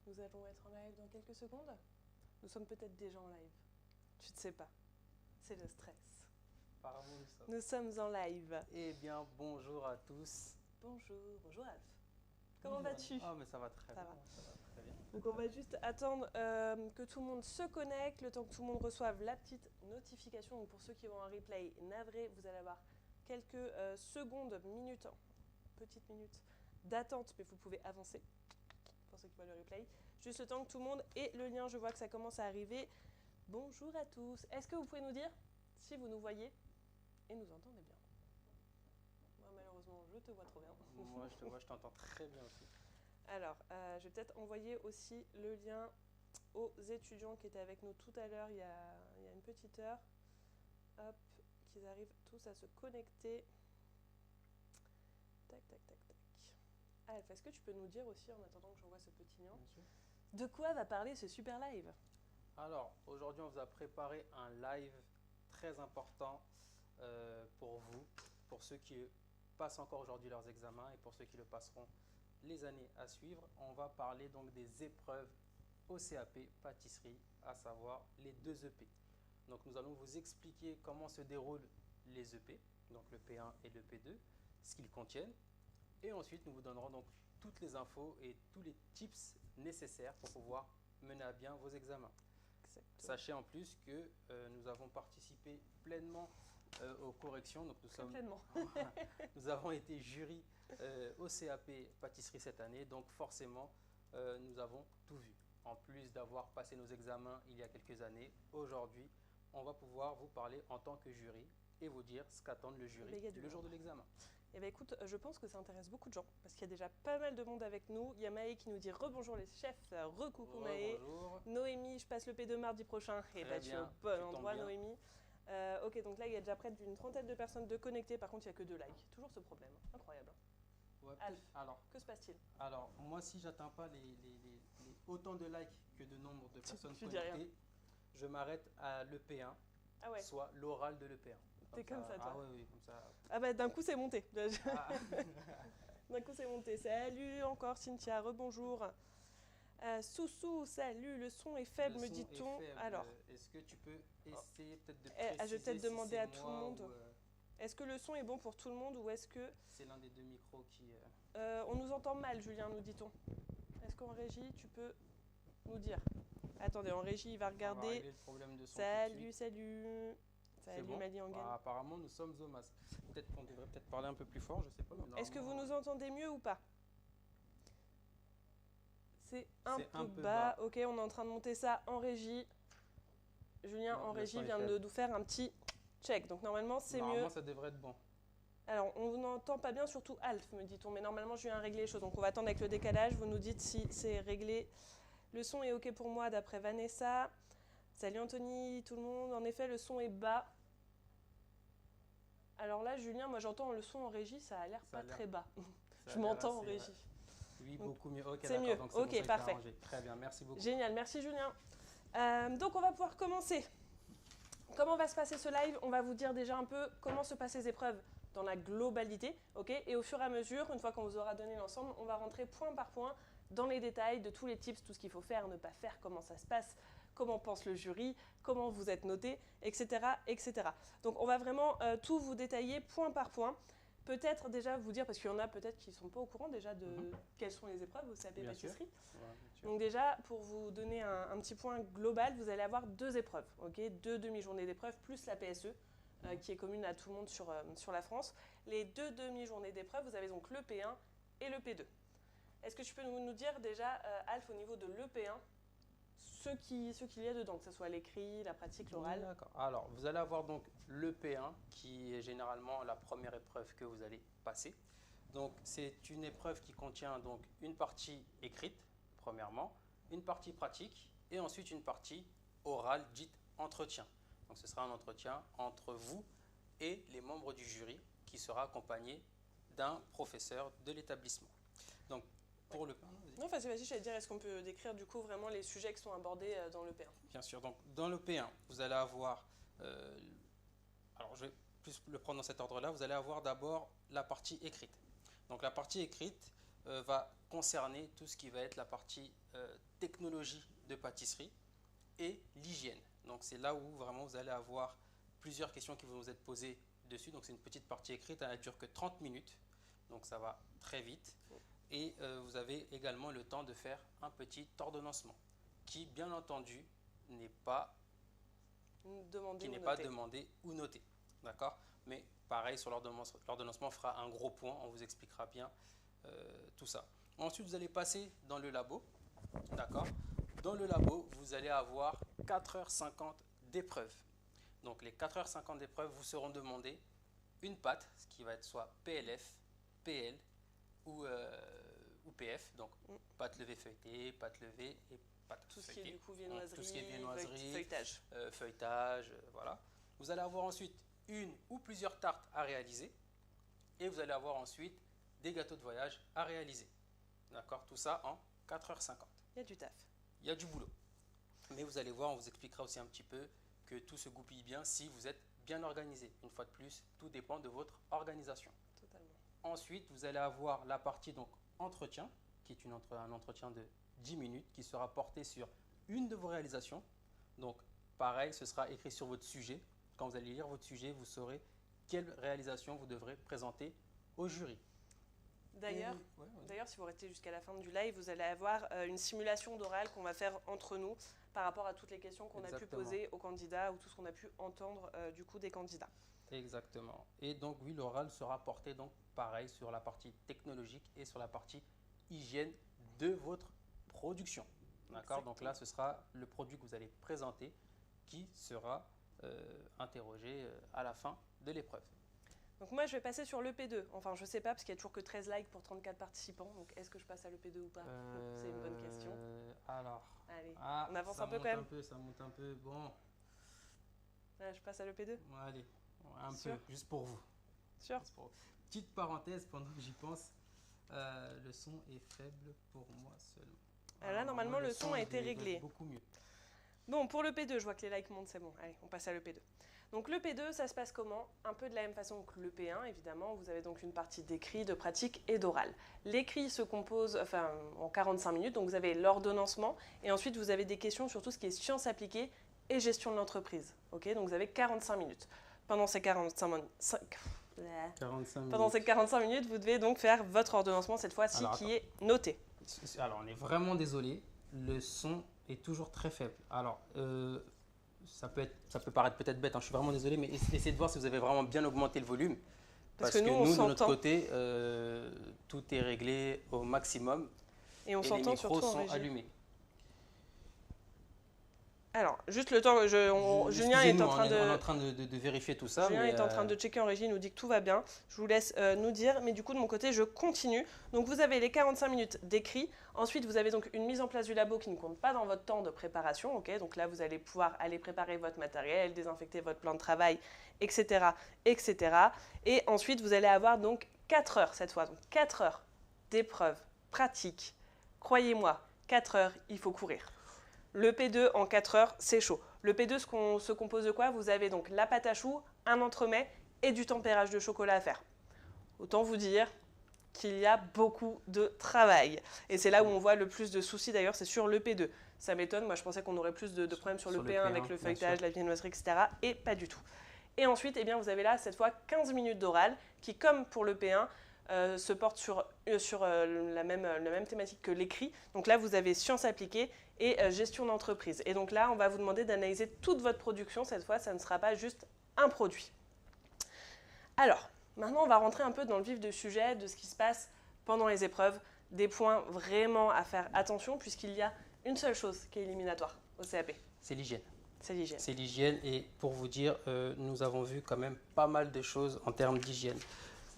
Nous allons être en live dans quelques secondes. Nous sommes peut-être déjà en live. Tu ne sais pas. C'est le stress. Apparemment, Nous sommes en live. Eh bien, bonjour à tous. Bonjour Alf. Comment vas-tu? Ah, mais ça va très Ça bien. va. Ça va très bien. Donc on va juste attendre que tout le monde se connecte, le temps que tout le monde reçoive la petite notification. Donc pour ceux qui vont en replay, navré, vous allez avoir quelques secondes, minutes, petites minutes d'attente, mais vous pouvez avancer pour ceux qui voient le replay. Juste le temps que tout le monde ait le lien, je vois que ça commence à arriver. Bonjour à tous. Est-ce que vous pouvez nous dire si vous nous voyez et nous entendez bien? Moi malheureusement je te vois trop bien. Moi, je te vois, je t'entends très bien aussi. Alors, je vais peut-être envoyer aussi le lien aux étudiants qui étaient avec nous tout à l'heure, il y a une petite heure. Hop, qu'ils arrivent tous à se connecter. Tac, tac, tac, tac. Alpha, est-ce que tu peux nous dire aussi, en attendant que j'envoie ce petit lien, Bien sûr. de quoi va parler ce super live? Alors, aujourd'hui, on vous a préparé un live très important pour vous, pour ceux qui passent encore aujourd'hui leurs examens et pour ceux qui le passeront les années à suivre. On va parler donc des épreuves au CAP pâtisserie, à savoir les 2 EP. Donc, nous allons vous expliquer comment se déroulent les EP, donc le P1 et le P2, ce qu'ils contiennent. Et ensuite, nous vous donnerons donc toutes les infos et tous les tips nécessaires pour pouvoir mener à bien vos examens. Exactement. Sachez en plus que nous avons participé pleinement aux corrections. Donc Pleinement. nous avons été jury au CAP pâtisserie cette année. Donc forcément, nous avons tout vu. En plus d'avoir passé nos examens il y a quelques années, aujourd'hui, on va pouvoir vous parler en tant que jury et vous dire ce qu'attend le jury le jour de l'examen. Eh bien écoute, je pense que ça intéresse beaucoup de gens, parce qu'il y a déjà pas mal de monde avec nous. Il y a Maë qui nous dit rebonjour les chefs, recoucou Maë. Bonjour. Noémie, je passe le P2 mardi prochain. Et bah tu es au bon endroit Noémie. Ok, donc là il y a déjà près d'une trentaine de personnes de connectées, par contre il n'y a que 2 likes. Toujours ce problème, incroyable. Ouais, Alf, alors, que se passe-t-il? Alors, moi, si j'atteins pas les autant de likes que de nombre de personnes tu dis rien. connectées, je m'arrête à l'EP1, Ah ouais, soit l'oral de l'EP1. t'es comme ça toi. Ah oui, comme ça. Ah bah d'un coup c'est monté. Ah. D'un coup c'est monté. Salut encore Cynthia, rebonjour. Soussou, salut, le son est faible, Le me son dit-on. est faible. Alors, est-ce que tu peux essayer peut-être de préciser je vais peut-être si demander c'est à tout le moi monde. ou, Est-ce que le son est bon pour tout le monde ou est-ce que... c'est l'un des 2 micros qui... on nous entend mal, Julien, nous dit-on. Est-ce qu'en régie, tu peux nous dire? Attendez, en régie, il va On va regarder. régler le problème de son tout de Salut, suite. salut. Salut, bon Mali Angen. Apparemment, nous sommes au masque. Peut-être qu'on devrait peut-être parler un peu plus fort, je sais pas. Est-ce que vous nous entendez mieux ou pas? C'est un peu bas. Ok, on est en train de monter ça en régie. Julien, Non, en le régie, son est vient de faible. nous faire un petit check. Donc normalement, c'est mieux. Normalement, ça devrait être bon. Alors, on n'entend pas bien, surtout Alf, me dit-on. Mais normalement, je viens à régler les choses. Donc, on va attendre avec le décalage. Vous nous dites si c'est réglé. Le son est OK pour moi, d'après Vanessa. Salut Anthony, tout le monde. En effet, le son est bas. Alors là, Julien, moi, j'entends le son en régie. Ça a l'air pas très bas. Je m'entends en régie. Oui, beaucoup mieux. Ok, c'est mieux. Donc, OK, bon, parfait. Très bien, merci beaucoup. Génial, merci Julien. Donc, on va pouvoir commencer. Comment va se passer ce live? On va vous dire déjà un peu comment se passent les épreuves dans la globalité, ok? Et au fur et à mesure, une fois qu'on vous aura donné l'ensemble, on va rentrer point par point dans les détails de tous les tips, tout ce qu'il faut faire, ne pas faire, comment ça se passe, comment pense le jury, comment vous êtes noté, etc., etc. Donc on va vraiment tout vous détailler point par point. Peut-être déjà vous dire, parce qu'il y en a peut-être qui ne sont pas au courant déjà de quelles sont les épreuves au CAP pâtisserie. Ouais, donc déjà, pour vous donner un petit point global, vous allez avoir 2 épreuves, okay, 2 demi-journées d'épreuves plus la PSE, qui est commune à tout le monde sur la France. Les 2 demi-journées d'épreuves, vous avez donc le P1 et le P2. Est-ce que tu peux nous dire déjà, Alf, au niveau de l'EP1, ce qu'il y a dedans, que ce soit l'écrit, la pratique, l'oral? D'accord. Alors, vous allez avoir donc le P1, qui est généralement la première épreuve que vous allez passer. Donc, c'est une épreuve qui contient donc une partie écrite, premièrement, une partie pratique et ensuite une partie orale dite entretien. Donc, ce sera un entretien entre vous et les membres du jury qui sera accompagné d'un professeur de l'établissement. Donc, pour le P1, non, vas-y, je vais te dire, est-ce qu'on peut décrire du coup vraiment les sujets qui sont abordés dans le P1? Bien sûr, donc dans le P1, vous allez avoir, alors je vais plus le prendre dans cet ordre-là, vous allez avoir d'abord la partie écrite. Donc la partie écrite, va concerner tout ce qui va être la partie technologie de pâtisserie et l'hygiène. Donc c'est là où vraiment vous allez avoir plusieurs questions qui vont vous être posées dessus. Donc c'est une petite partie écrite, elle ne dure que 30 minutes, donc ça va très vite. Et vous avez également le temps de faire un petit ordonnancement qui, bien entendu, n'est pas demandé ou noté. D'accord? Mais pareil, sur l'ordonnancement, on fera un gros point, on vous expliquera bien tout ça. Ensuite, vous allez passer dans le labo. D'accord? Dans le labo, vous allez avoir 4h50 d'épreuves. Donc, les 4h50 d'épreuves vous seront demandées une pâte, ce qui va être soit PLF, PL ou PF. Donc, pâte levée feuilletée, pâte levée et pâte tout feuilletée. Ce qui est du coup viennoiserie, tout ce qui est viennoiserie, feuilletage. Feuilletage, voilà. Vous allez avoir ensuite une ou plusieurs tartes à réaliser et vous allez avoir ensuite des gâteaux de voyage à réaliser. D'accord? Tout ça en 4h50. Il y a du taf. Il y a du boulot. Mais vous allez voir, on vous expliquera aussi un petit peu que tout se goupille bien si vous êtes bien organisé. Une fois de plus, tout dépend de votre organisation. Totalement. Ensuite, vous allez avoir la partie donc entretien, qui est un entretien de 10 minutes qui sera porté sur une de vos réalisations. Donc, pareil, ce sera écrit sur votre sujet. Quand vous allez lire votre sujet, vous saurez quelle réalisation vous devrez présenter au jury. D'ailleurs, si vous restez jusqu'à la fin du live, vous allez avoir une simulation d'oral qu'on va faire entre nous par rapport à toutes les questions qu'on a pu poser aux candidats ou tout ce qu'on a pu entendre du coup des candidats. Exactement. Et donc oui, l'oral sera porté donc pareil sur la partie technologique et sur la partie hygiène de votre production. D'accord? Donc là, ce sera le produit que vous allez présenter qui sera interrogé à la fin de l'épreuve. Donc moi, je vais passer sur l'EP2. Enfin, je ne sais pas, parce qu'il n'y a toujours que 13 likes pour 34 participants. Donc, est-ce que je passe à l'EP2 ou pas? C'est une bonne question. Alors, allez, on avance un peu quand même. Ça monte un peu, bon. Là, je passe à l'EP2? Allez, un peu, juste pour vous. Sûr? Petite parenthèse, pendant que j'y pense, le son est faible pour moi seulement. Là, normalement, le son a été réglé. Beaucoup mieux. Bon, pour le P2, je vois que les likes montent, c'est bon. Allez, on passe à l'EP2. Donc le P2, ça se passe comment? Un peu de la même façon que le P1, évidemment. Vous avez donc une partie d'écrit, de pratique et d'oral. L'écrit se compose en 45 minutes, donc vous avez l'ordonnancement, et ensuite vous avez des questions sur tout ce qui est sciences appliquées et gestion de l'entreprise. Okay, donc vous avez 45 minutes. Pendant ces 45 minutes, vous devez donc faire votre ordonnancement, cette fois-ci, qui est noté. Alors, on est vraiment désolé, le son est toujours très faible. Alors, ça peut paraître peut-être bête, hein, je suis vraiment désolé, mais essayez de voir si vous avez vraiment bien augmenté le volume. Parce que nous, de notre côté, tout est réglé au maximum et on s'entend surtout en régie. Les micros sont allumés. Alors, juste le temps, Julien est en train on est en train de vérifier tout ça. Julien est en train de checker en régie, il nous dit que tout va bien. Je vous laisse nous dire, mais du coup, de mon côté, je continue. Donc, vous avez les 45 minutes d'écrit. Ensuite, vous avez donc une mise en place du labo qui ne compte pas dans votre temps de préparation. Okay, donc là, vous allez pouvoir aller préparer votre matériel, désinfecter votre plan de travail, etc. etc. Et ensuite, vous allez avoir donc 4 heures cette fois. Donc, 4 heures d'épreuves pratiques. Croyez-moi, 4 heures, il faut courir. Le P2 en 4 heures, c'est chaud. Le P2 se compose de quoi? Vous avez donc la pâte à choux, un entremets et du tempérage de chocolat à faire. Autant vous dire qu'il y a beaucoup de travail. Et c'est là où on voit le plus de soucis d'ailleurs, c'est sur le P2. Ça m'étonne, moi je pensais qu'on aurait plus de problèmes sur le P1 avec le feuilletage, la viennoiserie, etc. Et pas du tout. Et ensuite, eh bien, vous avez là cette fois 15 minutes d'oral qui, comme pour le P1, se porte sur la même thématique que l'écrit. Donc là, vous avez sciences appliquées et gestion d'entreprise. Et donc là, on va vous demander d'analyser toute votre production. Cette fois, ça ne sera pas juste un produit. Alors, maintenant, on va rentrer un peu dans le vif du sujet, de ce qui se passe pendant les épreuves. Des points vraiment à faire attention, puisqu'il y a une seule chose qui est éliminatoire au CAP. C'est l'hygiène. C'est l'hygiène. C'est l'hygiène. Et pour vous dire, nous avons vu quand même pas mal de choses en termes d'hygiène.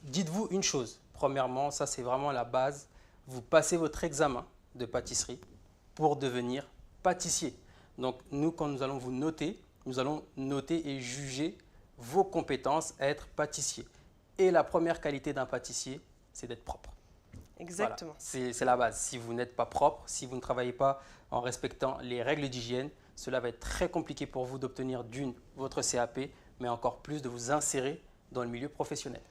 Dites-vous une chose. Premièrement, ça c'est vraiment la base. Vous passez votre examen de pâtisserie pour devenir pâtissier. Donc nous, quand nous allons vous noter, nous allons noter et juger vos compétences à être pâtissier. Et la première qualité d'un pâtissier, c'est d'être propre. Exactement. Voilà. C'est la base. Si vous n'êtes pas propre, si vous ne travaillez pas en respectant les règles d'hygiène, cela va être très compliqué pour vous d'obtenir votre CAP, mais encore plus de vous insérer dans le milieu professionnel.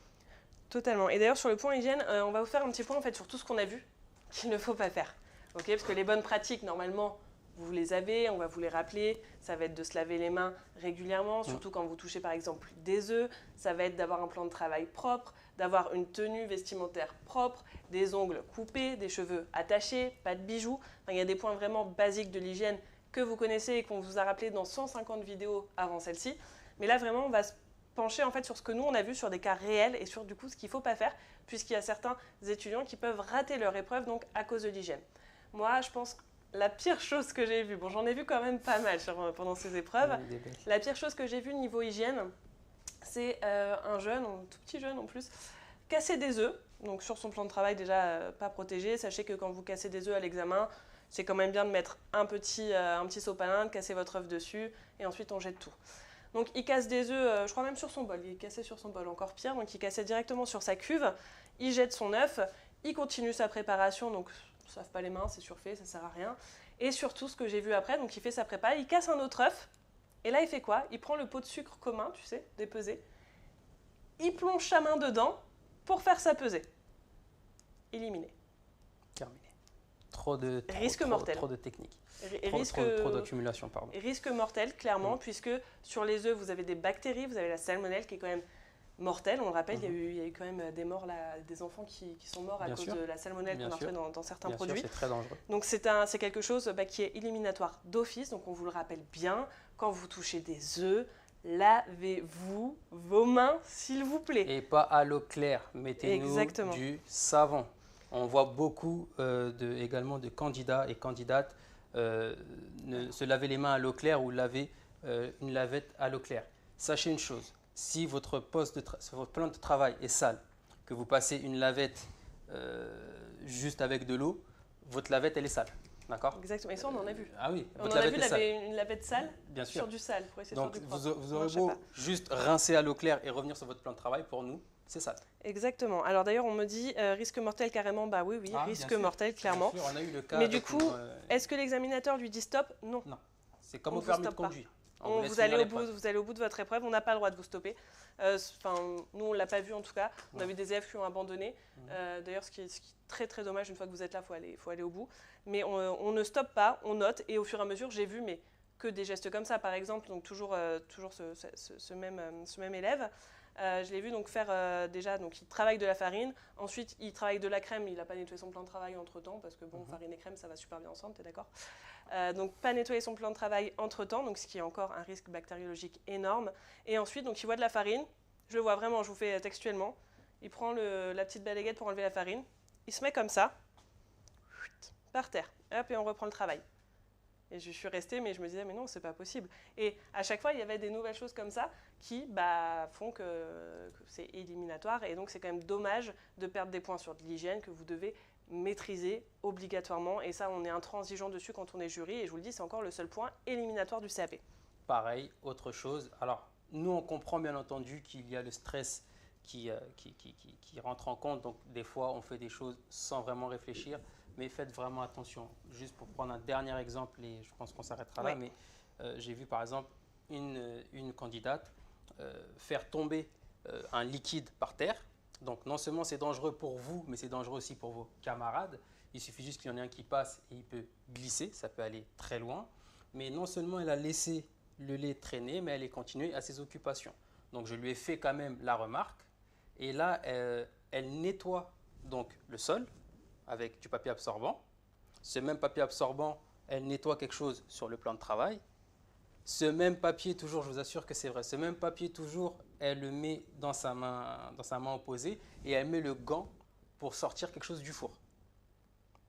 Totalement. Et d'ailleurs, sur le point hygiène, on va vous faire un petit point en fait, sur tout ce qu'on a vu qu'il ne faut pas faire. Okay, parce que les bonnes pratiques, normalement, vous les avez, on va vous les rappeler. Ça va être de se laver les mains régulièrement, surtout quand vous touchez par exemple des œufs. Ça va être d'avoir un plan de travail propre, d'avoir une tenue vestimentaire propre, des ongles coupés, des cheveux attachés, pas de bijoux. Enfin, il y a des points vraiment basiques de l'hygiène que vous connaissez et qu'on vous a rappelé dans 150 vidéos avant celle-ci. Mais là, vraiment, on va se pencher en fait sur ce que nous, on a vu sur des cas réels et sur du coup ce qu'il ne faut pas faire, puisqu'il y a certains étudiants qui peuvent rater leur épreuve donc, à cause de l'hygiène. Moi, je pense que la pire chose que j'ai vue, bon, j'en ai vu quand même pas mal pendant ces épreuves, la pire chose que j'ai vue niveau hygiène, c'est un jeune, un tout petit jeune en plus, casser des œufs. Donc sur son plan de travail, déjà pas protégé. Sachez que quand vous cassez des œufs à l'examen, c'est quand même bien de mettre un petit sopalin, de casser votre œuf dessus, et ensuite on jette tout. Donc il casse des œufs, je crois même sur son bol, il est cassé sur son bol, encore pire. Donc il cassait directement sur sa cuve, il jette son œuf, il continue sa préparation, donc ne se lave pas les mains, c'est surfait, ça sert à rien. Et surtout ce que j'ai vu après, donc il fait sa prépa, il casse un autre œuf, et là il fait quoi? Il prend le pot de sucre commun, tu sais, dépesé, il plonge sa main dedans pour faire sa pesée. Éliminé. Terminé. Trop de techniques. Trop d'accumulation, pardon. Risque mortel, clairement, puisque sur les œufs, vous avez des bactéries, vous avez la salmonelle qui est quand même mortelle. On le rappelle, il y a eu quand même des morts, là, des enfants qui sont morts à cause de la salmonelle qu'on a retrouvée dans certains produits. C'est très dangereux. Donc c'est quelque chose qui est éliminatoire d'office, donc on vous le rappelle bien, quand vous touchez des œufs, lavez-vous vos mains, s'il vous plaît. Et pas à l'eau claire, mettez-nous du savon. On voit beaucoup également de candidats et candidates se laver les mains à l'eau claire ou laver une lavette à l'eau claire. Sachez une chose, si votre plan de travail est sale, que vous passez une lavette juste avec de l'eau, votre lavette elle est sale. D'accord? Exactement, et ça on en a vu. Ah oui, on en a vu une lavette sale sur du sale. Pour essayer donc de vous aurez beau juste rincer à l'eau claire et revenir sur votre plan de travail, pour nous, c'est sale. Exactement. Alors d'ailleurs, on me dit risque mortel carrément. Bah oui, risque mortel clairement. Bien sûr, on a eu le cas. Mais du coup, est-ce que l'examinateur lui dit stop? Non. Non. C'est comme au permis de conduire. Vous allez au bout de votre épreuve, on n'a pas le droit de vous stopper. Nous, on ne l'a pas vu en tout cas. On a vu des élèves qui ont abandonné. D'ailleurs, ce qui est très très dommage, une fois que vous êtes là, il faut aller au bout. Mais on ne stoppe pas, on note. Et au fur et à mesure, j'ai vu que des gestes comme ça. Par exemple, donc toujours ce même élève. Je l'ai vu donc faire déjà, donc il travaille de la farine, ensuite il travaille de la crème, il n'a pas nettoyé son plan de travail entre temps, parce que bon, farine et crème ça va super bien ensemble, t'es d'accord? Donc pas nettoyer son plan de travail entre temps, donc ce qui est encore un risque bactériologique énorme. Et ensuite, donc il voit de la farine, je le vois vraiment, je vous fais textuellement, il prend la petite balayette pour enlever la farine, il se met comme ça, par terre, hop, et on reprend le travail. Et je suis restée, mais je me disais, mais non, c'est pas possible. Et à chaque fois, il y avait des nouvelles choses comme ça qui font que c'est éliminatoire. Et donc, c'est quand même dommage de perdre des points sur de l'hygiène que vous devez maîtriser obligatoirement. Et ça, on est intransigeant dessus quand on est jury. Et je vous le dis, c'est encore le seul point éliminatoire du CAP. Pareil, autre chose. Alors, nous, on comprend bien entendu qu'il y a le stress qui rentre en compte. Donc, des fois, on fait des choses sans vraiment réfléchir. Mais faites vraiment attention. Juste pour prendre un dernier exemple, et je pense qu'on s'arrêtera là, mais j'ai vu par exemple une candidate faire tomber un liquide par terre. Donc non seulement c'est dangereux pour vous, mais c'est dangereux aussi pour vos camarades. Il suffit juste qu'il y en ait un qui passe et il peut glisser, ça peut aller très loin. Mais non seulement elle a laissé le lait traîner, mais elle est continuée à ses occupations. Donc je lui ai fait quand même la remarque. Et là, elle nettoie donc le sol avec du papier absorbant. Ce même papier absorbant, elle nettoie quelque chose sur le plan de travail. Ce même papier, toujours, je vous assure que c'est vrai, ce même papier, toujours, elle le met dans sa main opposée et elle met le gant pour sortir quelque chose du four.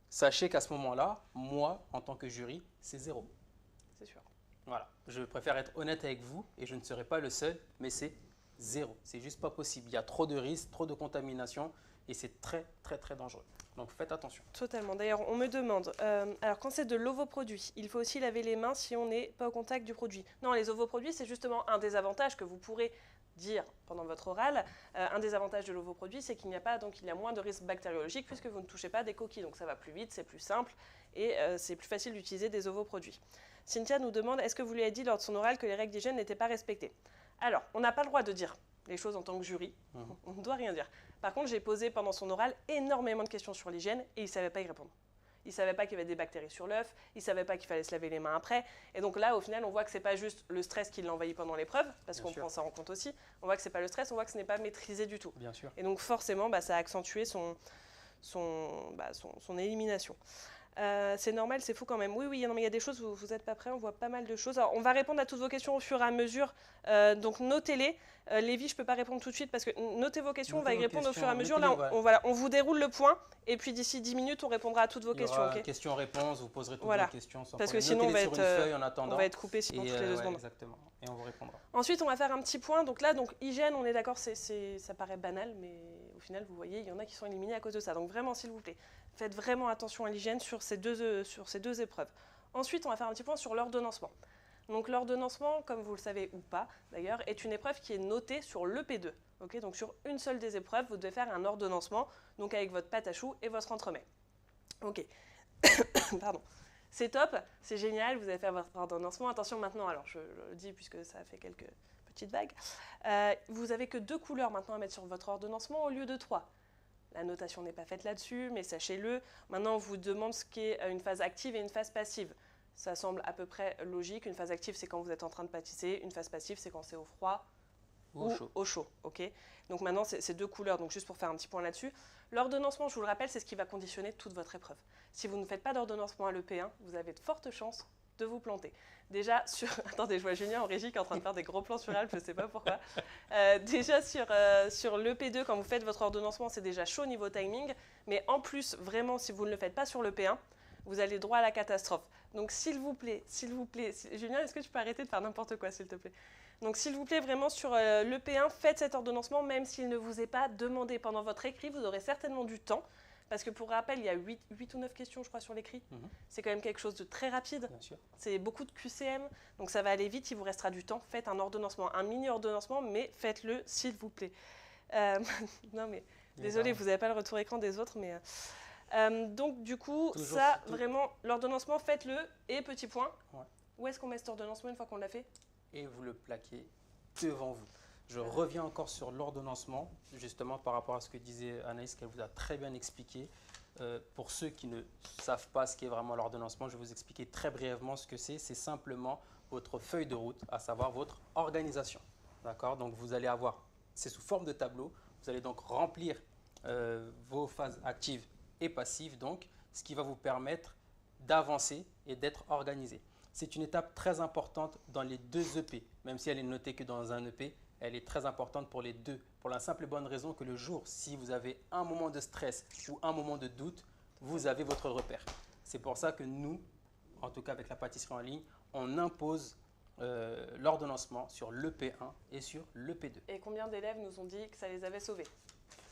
Sachez qu'à ce moment-là, moi, en tant que jury, c'est 0. C'est sûr. Voilà, je préfère être honnête avec vous et je ne serai pas le seul, mais c'est 0. C'est juste pas possible. Il y a trop de risques, trop de contamination et c'est très, très, très dangereux. Donc faites attention. Totalement. D'ailleurs, on me demande, alors quand c'est de l'ovoproduit, il faut aussi laver les mains si on n'est pas au contact du produit. Non, les ovoproduits, c'est justement un des avantages que vous pourrez dire pendant votre oral. Un des avantages de l'ovoproduit, c'est qu'il n'y a pas, donc il y a moins de risques bactériologiques puisque vous ne touchez pas des coquilles. Donc ça va plus vite, c'est plus simple et c'est plus facile d'utiliser des ovoproduits. Cynthia nous demande, est-ce que vous lui avez dit lors de son oral que les règles d'hygiène n'étaient pas respectées? Alors, on n'a pas le droit de dire les choses en tant que jury. On ne doit rien dire. Par contre, j'ai posé pendant son oral énormément de questions sur l'hygiène et il ne savait pas y répondre. Il ne savait pas qu'il y avait des bactéries sur l'œuf, il ne savait pas qu'il fallait se laver les mains après. Et donc là, au final, on voit que ce n'est pas juste le stress qui l'a envahi pendant l'épreuve, parce qu'on prend ça en compte aussi. On voit que ce n'est pas le stress, on voit que ce n'est pas maîtrisé du tout. Bien sûr. Et donc forcément, ça a accentué son élimination. C'est normal, c'est fou quand même. Oui, non, mais il y a des choses où vous n'êtes pas prêts, on voit pas mal de choses. Alors, on va répondre à toutes vos questions au fur et à mesure, donc notez-les. Lévi, je ne peux pas répondre tout de suite parce que notez vos questions, on va y répondre au fur et à mesure. Là, on vous déroule le point et puis d'ici 10 minutes, on répondra à toutes vos questions. Okay, questions-réponses, vous poserez toutes vos questions sans parce problème. que sinon, on va être coupé sinon toutes les 2 secondes. Exactement, et on vous répondra. Ensuite, on va faire un petit point. Donc là, hygiène, on est d'accord, ça paraît banal, mais au final, vous voyez, il y en a qui sont éliminés à cause de ça. Donc vraiment, s'il vous plaît, faites vraiment attention à l'hygiène sur ces deux épreuves. Ensuite, on va faire un petit point sur l'ordonnancement. Donc l'ordonnancement, comme vous le savez ou pas d'ailleurs, est une épreuve qui est notée sur l'EP2. Okay, donc sur une seule des épreuves, vous devez faire un ordonnancement, donc avec votre pâte à choux et votre entremets. Ok. Pardon. C'est top, c'est génial, vous avez fait votre ordonnancement. Attention maintenant, alors je le dis puisque ça a fait quelques petites vagues. Vous n'avez que 2 couleurs maintenant à mettre sur votre ordonnancement au lieu de 3. La notation n'est pas faite là-dessus, mais sachez-le. Maintenant, on vous demande ce qu'est une phase active et une phase passive. Ça semble à peu près logique. Une phase active, c'est quand vous êtes en train de pâtisser. Une phase passive, c'est quand c'est au froid ou au chaud. Okay, donc maintenant, c'est 2 couleurs. Donc juste pour faire un petit point là-dessus. L'ordonnancement, je vous le rappelle, c'est ce qui va conditionner toute votre épreuve. Si vous ne faites pas d'ordonnancement à l'EP1, vous avez de fortes chances de vous planter. Déjà sur... Attendez, je vois Julien en régie qui est en train de faire des gros plans sur Alpes, je ne sais pas pourquoi. Déjà sur l'EP2, quand vous faites votre ordonnancement, c'est déjà chaud niveau timing. Mais en plus, vraiment, si vous ne le faites pas sur l'EP1, vous allez droit à la catastrophe. Donc s'il vous plaît, Julien, est-ce que tu peux arrêter de faire n'importe quoi, s'il te plaît? Donc s'il vous plaît, vraiment sur l'EP1, faites cet ordonnancement, même s'il ne vous est pas demandé pendant votre écrit, vous aurez certainement du temps. Parce que pour rappel, il y a 8 ou 9 questions, je crois, sur l'écrit. C'est quand même quelque chose de très rapide. C'est beaucoup de QCM, donc ça va aller vite, il vous restera du temps. Faites un ordonnancement, un mini-ordonnancement, mais faites-le, s'il vous plaît. Non, mais désolé, vous n'avez pas le retour écran des autres, mais... donc, du coup, vraiment, l'ordonnancement, faites-le. Et petit point, où est-ce qu'on met cet ordonnancement une fois qu'on l'a fait? Et vous le plaquez devant vous. Je reviens encore sur l'ordonnancement, justement par rapport à ce que disait Anaïs, qu'elle vous a très bien expliqué. Pour ceux qui ne savent pas ce qu'est vraiment l'ordonnancement, je vais vous expliquer très brièvement ce que c'est. C'est simplement votre feuille de route, à savoir votre organisation. D'accord? Donc vous allez avoir, c'est sous forme de tableau, vous allez donc remplir vos phases actives et passives, donc, ce qui va vous permettre d'avancer et d'être organisé. C'est une étape très importante dans les 2 EP, même si elle est notée que dans un EP. Elle est très importante pour les 2, pour la simple et bonne raison que le jour, si vous avez un moment de stress ou un moment de doute, vous avez votre repère. C'est pour ça que nous, en tout cas avec la pâtisserie en ligne, on impose l'ordonnancement sur l'EP1 et sur l'EP2. Et combien d'élèves nous ont dit que ça les avait sauvés?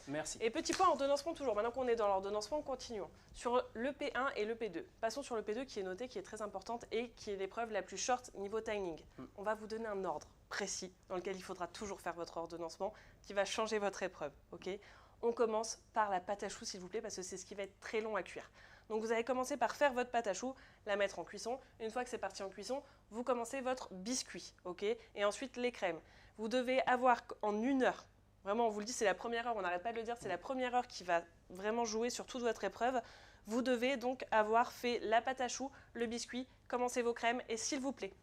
Merci. Et petit point ordonnancement toujours. Maintenant qu'on est dans l'ordonnancement, continuons. Sur l'EP1 et l'EP2. Passons sur l'EP2 qui est notée, qui est très importante et qui est l'épreuve la plus short niveau timing. On va vous donner un ordre précis dans lequel il faudra toujours faire votre ordonnancement qui va changer votre épreuve. Okay, on commence par la pâte à choux, s'il vous plaît, parce que c'est ce qui va être très long à cuire. Donc vous allez commencer par faire votre pâte à choux, la mettre en cuisson. Une fois que c'est parti en cuisson, vous commencez votre biscuit. Okay, et ensuite les crèmes. Vous devez avoir en 1 heure, vraiment on vous le dit, c'est la première heure, on n'arrête pas de le dire, c'est la première heure qui va vraiment jouer sur toute votre épreuve. Vous devez donc avoir fait la pâte à choux, le biscuit, commencez vos crèmes et s'il vous plaît,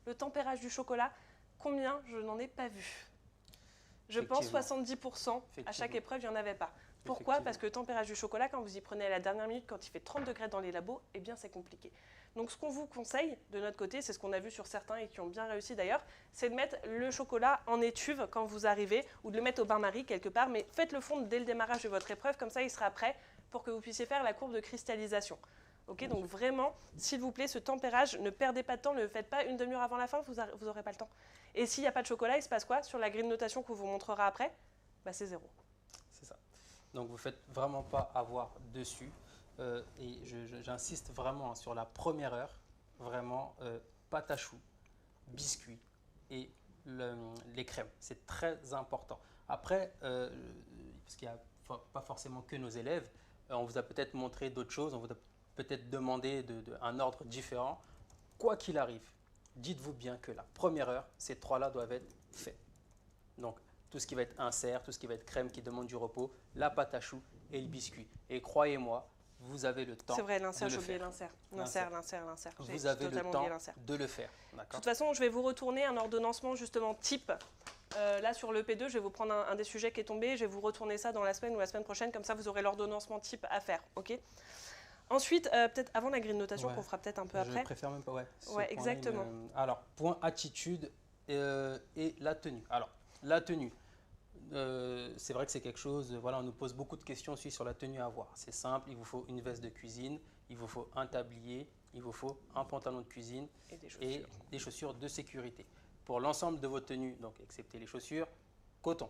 le tempérage du chocolat, combien je n'en ai pas vu. Je pense 70%, à chaque épreuve, il n'y en avait pas. Pourquoi? Parce que le tempérage du chocolat, quand vous y prenez à la dernière minute, quand il fait 30 degrés dans les labos, eh bien c'est compliqué. Donc ce qu'on vous conseille de notre côté, c'est ce qu'on a vu sur certains et qui ont bien réussi d'ailleurs, c'est de mettre le chocolat en étuve quand vous arrivez ou de le mettre au bain-marie quelque part, mais faites-le fondre dès le démarrage de votre épreuve, comme ça il sera prêt pour que vous puissiez faire la courbe de cristallisation. Okay, donc vraiment, s'il vous plaît, ce tempérage, ne perdez pas de temps, ne le faites pas une demi-heure avant la fin, vous n'aurez pas le temps. Et s'il n'y a pas de chocolat, il se passe quoi? Sur la grille de notation qu'on vous montrera après, c'est 0. C'est ça. Donc vous ne faites vraiment pas avoir dessus. Et j'insiste vraiment sur la première heure, vraiment pâte à choux, biscuits et les crèmes. C'est très important. Après, parce qu'il n'y a pas forcément que nos élèves, on vous a peut-être montré d'autres choses, on vous a peut-être demandé un ordre différent. Quoi qu'il arrive, dites-vous bien que la première heure, ces 3-là doivent être faits. Donc, tout ce qui va être insert, tout ce qui va être crème qui demande du repos, la pâte à choux et le biscuit. Et croyez-moi, vous avez le temps. C'est vrai, l'insert, de j'ai le oublié faire. l'insert. Vous avez le temps l'insert. de le faire. De D'accord. toute façon, je vais vous retourner un ordonnancement justement type. Là, sur le P2, je vais vous prendre un des sujets qui est tombé. Je vais vous retourner ça dans la semaine ou la semaine prochaine. Comme ça, vous aurez l'ordonnancement type à faire. Ok. Ensuite, peut-être avant la grille de notation, Ouais. qu'on fera peut-être un peu après. Je préfère même pas. Ouais, Ouais, exactement. Alors, point attitude et la tenue. Alors, la tenue. C'est vrai que c'est quelque chose, voilà, on nous pose beaucoup de questions aussi sur la tenue à avoir. C'est simple, il vous faut une veste de cuisine, il vous faut un tablier, il vous faut un pantalon de cuisine Et des chaussures. et des chaussures de sécurité. Pour l'ensemble de vos tenues, donc excepté les chaussures, coton,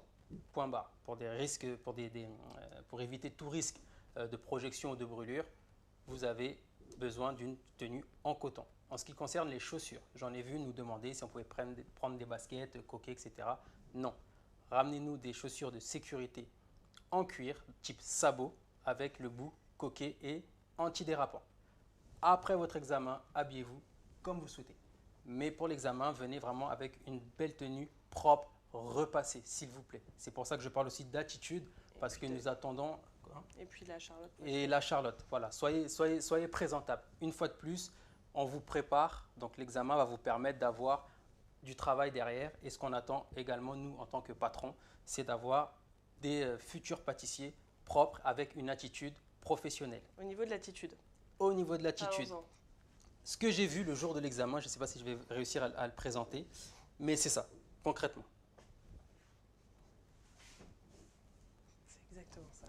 point barre. Pour des risques, pour éviter tout risque de projection ou de brûlure, vous avez besoin d'une tenue en coton. En ce qui concerne les chaussures, j'en ai vu nous demander si on pouvait prendre des baskets, coquets, etc. Non. Ramenez-nous des chaussures de sécurité en cuir, type sabot, avec le bout coquet et antidérapant. Après votre examen, habillez-vous comme vous souhaitez. Mais pour l'examen, venez vraiment avec une belle tenue propre, repassée, s'il vous plaît. C'est pour ça que je parle aussi d'attitude, parce que nous attendons. Et puis la Charlotte. Et la Charlotte, voilà, soyez présentable. Une fois de plus, on vous prépare, donc l'examen va vous permettre d'avoir du travail derrière. Et ce qu'on attend également, nous, en tant que patron, c'est d'avoir des futurs pâtissiers propres avec une attitude professionnelle. Au niveau de l'attitude. Au niveau de l'attitude, Parlons-en. ce que j'ai vu le jour de l'examen, je ne sais pas si je vais réussir à le présenter, mais c'est ça, concrètement. C'est exactement ça.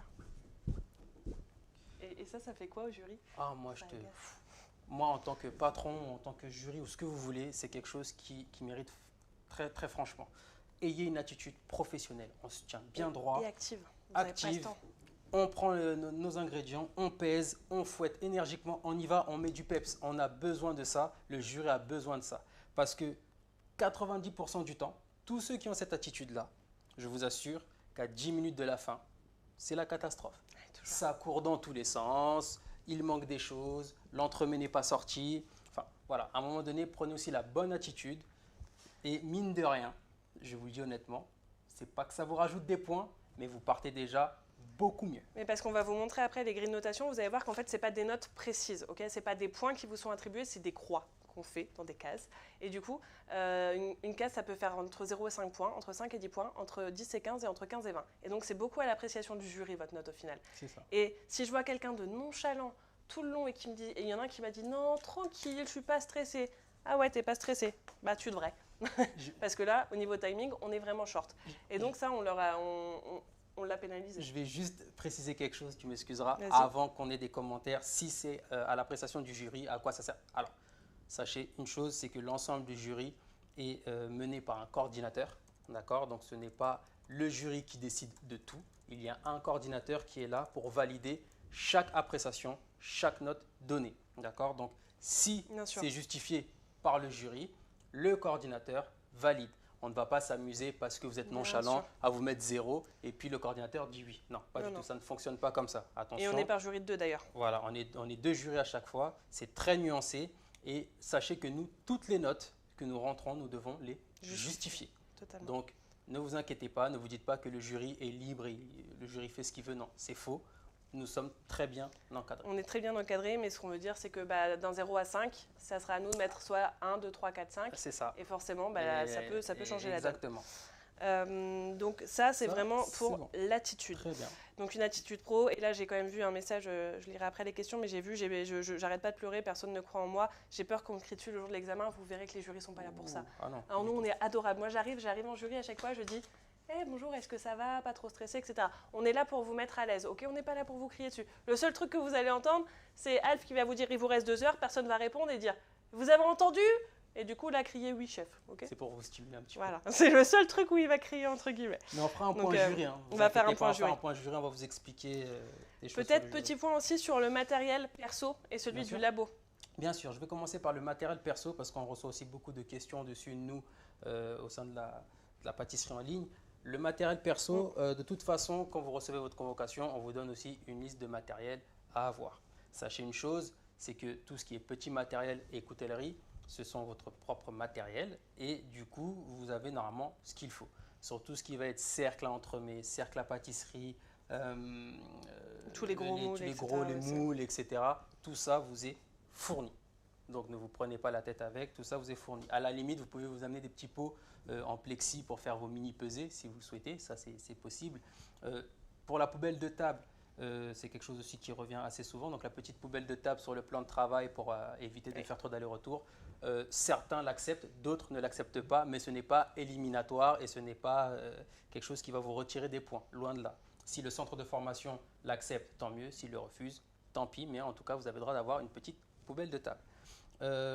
Et ça fait quoi au jury? Ah, moi, en tant que patron, en tant que jury ou ce que vous voulez, c'est quelque chose qui mérite très, très franchement. Ayez une attitude professionnelle. On se tient bien droit. Et active. Vous avez pas le Active. temps. On prend nos ingrédients, on pèse, on fouette énergiquement, on y va, on met du peps. On a besoin de ça, le jury a besoin de ça. Parce que 90% du temps, tous ceux qui ont cette attitude-là, je vous assure qu'à 10 minutes de la fin, c'est la catastrophe. Toujours. Ça court dans tous les sens, il manque des choses, l'entremets n'est pas sorti. Enfin, voilà, à un moment donné, prenez aussi la bonne attitude. Et mine de rien, je vous le dis honnêtement, c'est pas que ça vous rajoute des points, mais vous partez déjà beaucoup mieux. Mais parce qu'on va vous montrer après les grilles de notation, vous allez voir qu'en fait, ce n'est pas des notes précises. Ce n'est pas des points qui vous sont attribués, c'est des croix qu'on fait dans des cases. Et du coup, une case, ça peut faire entre 0 et 5 points, entre 5 et 10 points, entre 10 et 15 et entre 15 et 20. Et donc, c'est beaucoup à l'appréciation du jury, votre note au final. C'est ça. Et si je vois quelqu'un de nonchalant tout le long et qui me dit, et il y en a un qui m'a dit, non, tranquille, je ne suis pas stressé. Ah ouais, t'es pas stressé. Bah, tu devrais. Parce que là, au niveau timing, on est vraiment short. Et donc ça, on l'a pénalisé. Je vais juste préciser quelque chose, tu m'excuseras, Vas-y. avant qu'on ait des commentaires. Si c'est à l'appréciation du jury, à quoi ça sert? Alors, sachez une chose, c'est que l'ensemble du jury est mené par un coordinateur. D'accord? Donc, ce n'est pas le jury qui décide de tout. Il y a un coordinateur qui est là pour valider chaque appréciation, chaque note donnée. D'accord? Donc, si Bien sûr. c'est justifié par le jury, le coordinateur valide. On ne va pas s'amuser parce que vous êtes Bien nonchalant sûr. à vous mettre 0 et puis le coordinateur dit oui. Non, pas Non, du non. tout. Ça ne fonctionne pas comme ça. Attention. Et on est par jury de 2 d'ailleurs. Voilà, on est deux jurys à chaque fois. C'est très nuancé. Et sachez que nous, toutes les notes que nous rentrons, nous devons les justifier. Totalement. Donc, ne vous inquiétez pas. Ne vous dites pas que le jury est libre et le jury fait ce qu'il veut. Non, c'est faux. Nous sommes très bien encadrés. On est très bien encadré, mais ce qu'on veut dire, c'est que d'un 0 à 5, ça sera à nous de mettre soit 1, 2, 3, 4, 5. C'est ça. Et forcément, ça peut changer la donne. Exactement. Donc ça, c'est Ça, vraiment c'est pour bon. l'attitude. Très bien. Donc une attitude pro. Et là, j'ai quand même vu un message, je lirai après les questions, mais j'ai vu, j'arrête pas de pleurer, personne ne croit en moi. J'ai peur qu'on me crie dessus le jour de l'examen. Vous verrez que les jurys sont pas là pour ça. Ah non. Alors nous, on est adorables. Moi, j'arrive en jury à chaque fois, je dis bonjour, est-ce que ça va? Pas trop stressé, etc. On est là pour vous mettre à l'aise, ok? On n'est pas là pour vous crier dessus. Le seul truc que vous allez entendre, c'est Alf qui va vous dire il vous reste 2 heures, personne va répondre et dire vous avez entendu? Et du coup, là, crier oui, chef, ok? C'est pour vous stimuler un petit Voilà, c'est le seul truc où il va crier, entre guillemets. peu. Mais on fera un Donc, point jury. Hein. on va faire un Inquiétez pas, point on va faire jury. un point jury. On va vous expliquer des choses. Peut-être sur le petit jury. point aussi sur le matériel perso et celui Bien du sûr. labo. Bien sûr, je vais commencer par le matériel perso parce qu'on reçoit aussi beaucoup de questions dessus, nous, au sein de la pâtisserie en ligne. Le matériel perso, de toute façon, quand vous recevez votre convocation, on vous donne aussi une liste de matériel à avoir. Sachez une chose, c'est que tout ce qui est petit matériel et coutellerie, ce sont votre propre matériel et du coup, vous avez normalement ce qu'il faut. sur tout ce qui va être cercle à entremets, cercle à pâtisserie, tous les gros moules, les moules, etc. Tout ça vous est fourni. Donc ne vous prenez pas la tête avec, tout ça vous est fourni. À la limite, vous pouvez vous amener des petits pots en plexi pour faire vos mini pesées si vous le souhaitez, ça c'est possible. Pour la poubelle de table, c'est quelque chose aussi qui revient assez souvent. Donc la petite poubelle de table sur le plan de travail pour éviter de faire trop d'aller-retour. Certains l'acceptent, d'autres ne l'acceptent pas, mais ce n'est pas éliminatoire et ce n'est pas quelque chose qui va vous retirer des points, loin de là. Si le centre de formation l'accepte, tant mieux. S'il le refuse, tant pis. Mais en tout cas, vous avez le droit d'avoir une petite poubelle de table.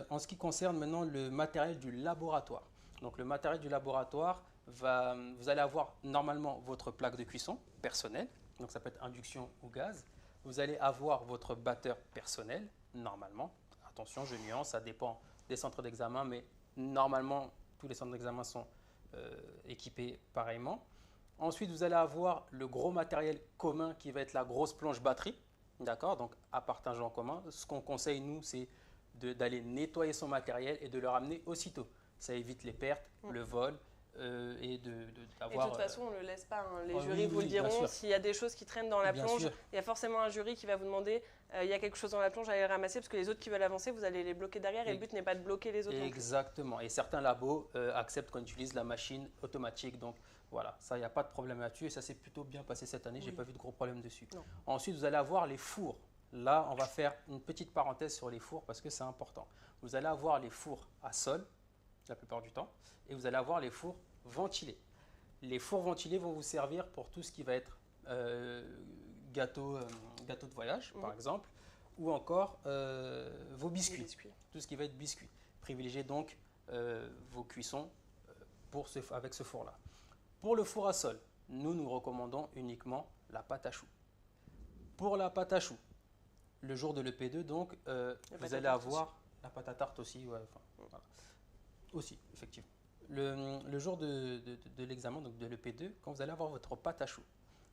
En ce qui concerne maintenant le matériel du laboratoire. Donc le matériel du laboratoire, vous allez avoir normalement votre plaque de cuisson personnelle. Donc ça peut être induction ou gaz. Vous allez avoir votre batteur personnel, normalement. Attention, je nuance, ça dépend des centres d'examen, mais normalement, tous les centres d'examen sont équipés pareillement. Ensuite, vous allez avoir le gros matériel commun qui va être la grosse plonge batterie. D'accord? Donc, à partager en commun. Ce qu'on conseille, nous, c'est d'aller nettoyer son matériel et de le ramener aussitôt. Ça évite les pertes, le vol et d'avoir… Et de toute façon, on ne le laisse pas. Hein. Les jurys vous le diront. S'il y a des choses qui traînent dans la plonge, il y a forcément un jury qui va vous demander il y a quelque chose dans la plonge, allez le ramasser parce que les autres qui veulent avancer, vous allez les bloquer derrière et le but n'est pas de bloquer les autres. Exactement. Et certains labos acceptent qu'on utilise la machine automatique. Donc voilà, ça, il n'y a pas de problème là-dessus et ça s'est plutôt bien passé cette année. Je n'ai pas vu de gros problèmes dessus. Non. Ensuite, vous allez avoir les fours. Là, on va faire une petite parenthèse sur les fours parce que c'est important. Vous allez avoir les fours à sol, la plupart du temps, et vous allez avoir les fours ventilés. Les fours ventilés vont vous servir pour tout ce qui va être gâteau de voyage, par exemple, ou encore vos biscuits, tout ce qui va être biscuits. Privilégiez donc vos cuissons avec ce four-là. Pour le four à sol, nous recommandons uniquement la pâte à choux. Pour la pâte à choux, le jour de l'EP2, donc, vous allez avoir la pâte à tarte aussi, voilà. Aussi, effectivement. Le jour de l'examen, donc de l'EP2, quand vous allez avoir votre pâte à choux,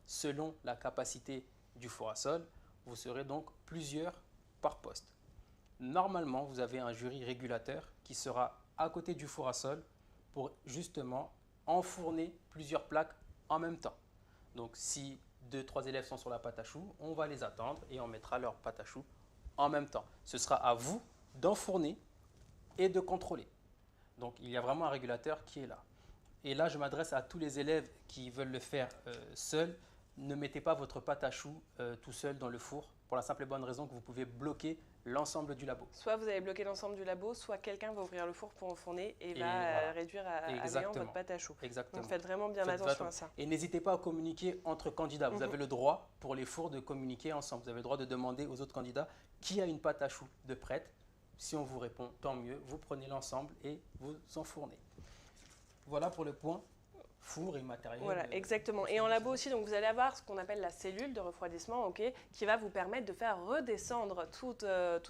selon la capacité du four à sol, vous serez donc plusieurs par poste. Normalement, vous avez un jury régulateur qui sera à côté du four à sol pour justement enfourner plusieurs plaques en même temps. Donc, si 2-3 élèves sont sur la pâte à choux, on va les attendre et on mettra leur pâte à choux en même temps. Ce sera à vous d'enfourner et de contrôler. Donc, il y a vraiment un régulateur qui est là. Et là, je m'adresse à tous les élèves qui veulent le faire seuls. Ne mettez pas votre pâte à choux tout seul dans le four pour la simple et bonne raison que vous pouvez bloquer l'ensemble du labo. Soit vous allez bloquer l'ensemble du labo, soit quelqu'un va ouvrir le four pour enfourner et va réduire à néant votre pâte à choux. Exactement. Donc faites vraiment bien attention à ça. Et n'hésitez pas à communiquer entre candidats. Vous avez le droit pour les fours de communiquer ensemble. Vous avez le droit de demander aux autres candidats qui a une pâte à choux de prête. Si on vous répond, tant mieux. Vous prenez l'ensemble et vous enfournez. Voilà pour le point four et matériel. Voilà, exactement. Et en labo aussi, donc vous allez avoir ce qu'on appelle la cellule de refroidissement, qui va vous permettre de faire redescendre toutes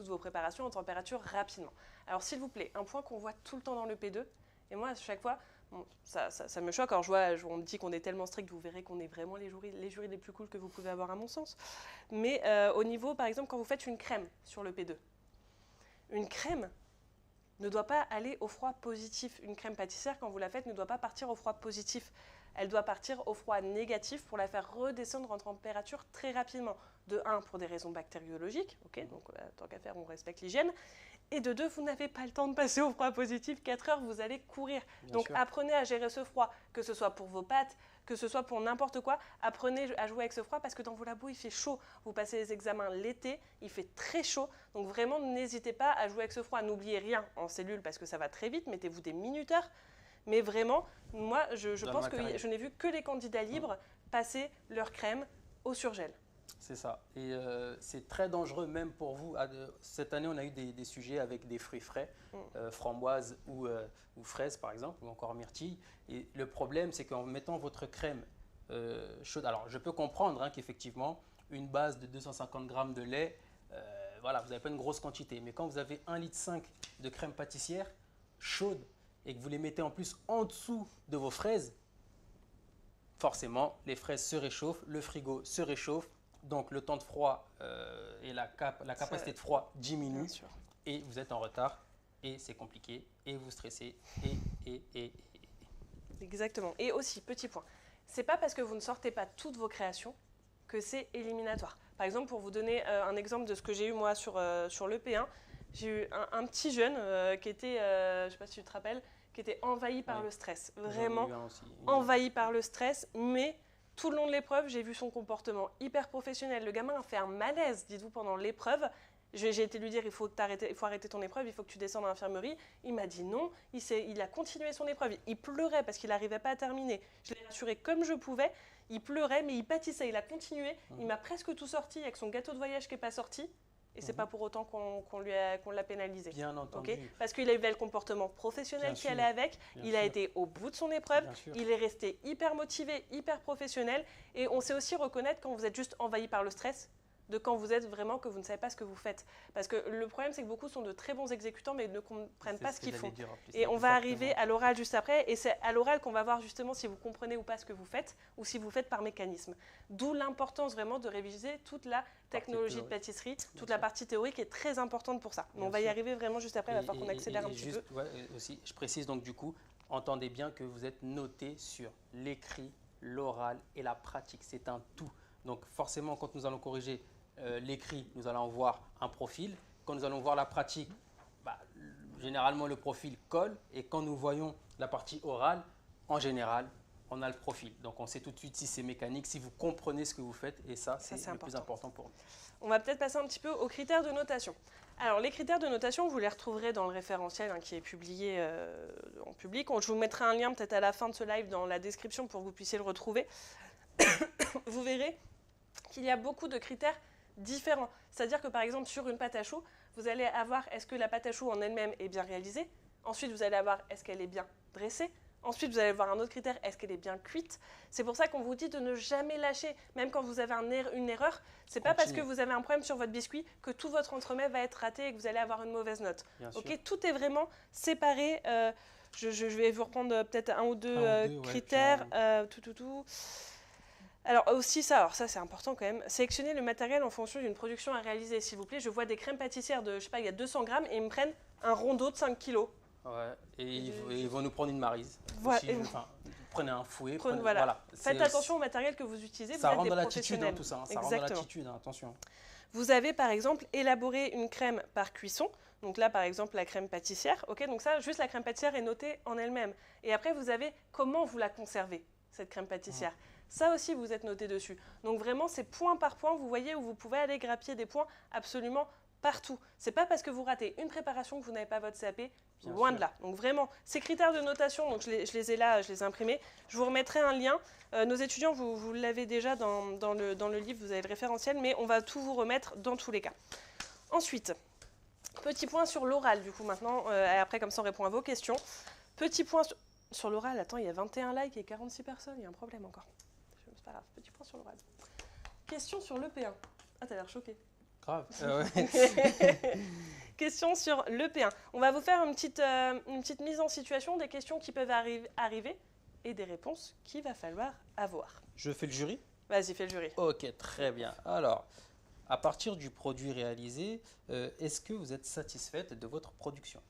vos préparations en température rapidement. Alors s'il vous plaît, un point qu'on voit tout le temps dans le P2, et moi à chaque fois, bon, ça me choque, alors on me dit qu'on est tellement strict, vous verrez qu'on est vraiment les jurys les plus cool que vous pouvez avoir à mon sens. Mais au niveau, par exemple, quand vous faites une crème sur le P2, une crème ne doit pas aller au froid positif. Une crème pâtissière, quand vous la faites, ne doit pas partir au froid positif. Elle doit partir au froid négatif pour la faire redescendre en température très rapidement. De 1, pour des raisons bactériologiques, donc tant qu'à faire, on respecte l'hygiène. Et de 2, vous n'avez pas le temps de passer au froid positif. 4 heures, vous allez courir. Donc apprenez à gérer ce froid, que ce soit pour vos pâtes, que ce soit pour n'importe quoi, apprenez à jouer avec ce froid parce que dans vos labos, il fait chaud. Vous passez les examens l'été, il fait très chaud. Donc vraiment, n'hésitez pas à jouer avec ce froid. N'oubliez rien en cellule parce que ça va très vite. Mettez-vous des minuteurs. Mais vraiment, moi, je pense que je n'ai vu que les candidats libres passer leur crème au surgel. C'est ça. Et c'est très dangereux même pour vous. Cette année, on a eu des sujets avec des fruits frais, framboises ou fraises par exemple, ou encore myrtilles. Et le problème, c'est qu'en mettant votre crème chaude, alors je peux comprendre qu'effectivement, une base de 250 grammes de lait, voilà, vous n'avez pas une grosse quantité. Mais quand vous avez 1,5 litre de crème pâtissière chaude et que vous les mettez en plus en dessous de vos fraises, forcément, les fraises se réchauffent, le frigo se réchauffe. Donc, le temps de froid et la capacité de froid diminue et vous êtes en retard et c'est compliqué et vous stressez et. Exactement. Et aussi, petit point, c'est pas parce que vous ne sortez pas toutes vos créations que c'est éliminatoire. Par exemple, pour vous donner un exemple de ce que j'ai eu moi sur l'EP1, j'ai eu un petit jeune qui était, je ne sais pas si tu te rappelles, qui était envahi par le stress. Vraiment envahi par le stress, mais tout le long de l'épreuve, j'ai vu son comportement hyper professionnel. Le gamin a fait un malaise, dites-vous, pendant l'épreuve. J'ai été lui dire, il faut arrêter ton épreuve, il faut que tu descendes à l'infirmerie. Il m'a dit non, il a continué son épreuve. Il pleurait parce qu'il n'arrivait pas à terminer. Je l'ai rassuré comme je pouvais. Il pleurait, mais il pâtissait, il a continué. Il m'a presque tout sorti avec son gâteau de voyage qui n'est pas sorti. Et c'est pas pour autant qu'on l'a pénalisé. Bien entendu. Okay, parce qu'il a eu le comportement professionnel qui allait avec. Il a été au bout de son épreuve. Il est resté hyper motivé, hyper professionnel. Et on sait aussi reconnaître quand vous êtes juste envahi par le stress, de quand vous êtes vraiment que vous ne savez pas ce que vous faites. Parce que le problème, c'est que beaucoup sont de très bons exécutants, mais ne comprennent pas ce qu'ils font. Et on va arriver à l'oral juste après, et c'est à l'oral qu'on va voir justement si vous comprenez ou pas ce que vous faites, ou si vous faites par mécanisme. D'où l'importance vraiment de réviser toute la technologie de pâtisserie, toute la partie théorique est très importante pour ça. Mais on va y arriver vraiment juste après, il va falloir qu'on accélère un petit peu. Aussi, je précise donc du coup, entendez bien que vous êtes noté sur l'écrit, l'oral et la pratique. C'est un tout. Donc forcément, quand nous allons corriger l'écrit, nous allons voir un profil. Quand nous allons voir la pratique, généralement le profil colle. Et quand nous voyons la partie orale, en général, on a le profil. Donc on sait tout de suite si c'est mécanique, si vous comprenez ce que vous faites. Et ça c'est le plus important pour nous. On va peut-être passer un petit peu aux critères de notation. Alors les critères de notation, vous les retrouverez dans le référentiel qui est publié en public. Je vous mettrai un lien peut-être à la fin de ce live dans la description pour que vous puissiez le retrouver. Vous verrez qu'il y a beaucoup de critères différents. C'est-à-dire que par exemple sur une pâte à choux, vous allez avoir est-ce que la pâte à choux en elle-même est bien réalisée. Ensuite vous allez avoir est-ce qu'elle est bien dressée. Ensuite vous allez avoir un autre critère, est-ce qu'elle est bien cuite. C'est pour ça qu'on vous dit de ne jamais lâcher, même quand vous avez une erreur. C'est pas parce que vous avez un problème sur votre biscuit que tout votre entremets va être raté et que vous allez avoir une mauvaise note. Okay, tout est vraiment séparé. Je vais vous reprendre peut-être un ou deux critères. Alors aussi ça c'est important quand même, sélectionner le matériel en fonction d'une production à réaliser, s'il vous plaît. Je vois des crèmes pâtissières de, je sais pas, il y a 200 grammes et ils me prennent un rondeau de 5 kilos. Ouais, et ils vont nous prendre une maryse. Voilà. Prenez un fouet, voilà. Faites attention au matériel que vous utilisez, ça rentre dans l'attitude, tout ça. Ça rentre dans l'attitude, attention. Vous avez par exemple élaboré une crème par cuisson. Donc là, par exemple, la crème pâtissière. Okay, donc ça, juste la crème pâtissière est notée en elle-même. Et après, vous avez comment vous la conservez, cette crème pâtissière. Ça aussi, vous êtes noté dessus. Donc vraiment, c'est point par point, vous voyez où vous pouvez aller grappiller des points absolument partout. C'est pas parce que vous ratez une préparation que vous n'avez pas votre CAP, loin de là. Donc vraiment, ces critères de notation, donc je les ai là, je les ai imprimés. Je vous remettrai un lien. Nos étudiants, vous l'avez déjà dans le livre, vous avez le référentiel, mais on va tout vous remettre dans tous les cas. Ensuite, petit point sur l'oral, du coup, maintenant. Après, comme ça, on répond à vos questions. Petit point sur l'oral. Attends, il y a 21 likes et 46 personnes, il y a un problème encore. C'est pas grave, petit point sur l'oral. Question sur l'EP1. Ah, t'as l'air choqué. Grave. Question sur l'EP1. On va vous faire une petite mise en situation des questions qui peuvent arriver et des réponses qu'il va falloir avoir. Je fais le jury ? Vas-y, fais le jury. Ok, très bien. Alors, à partir du produit réalisé, est-ce que vous êtes satisfaite de votre production ?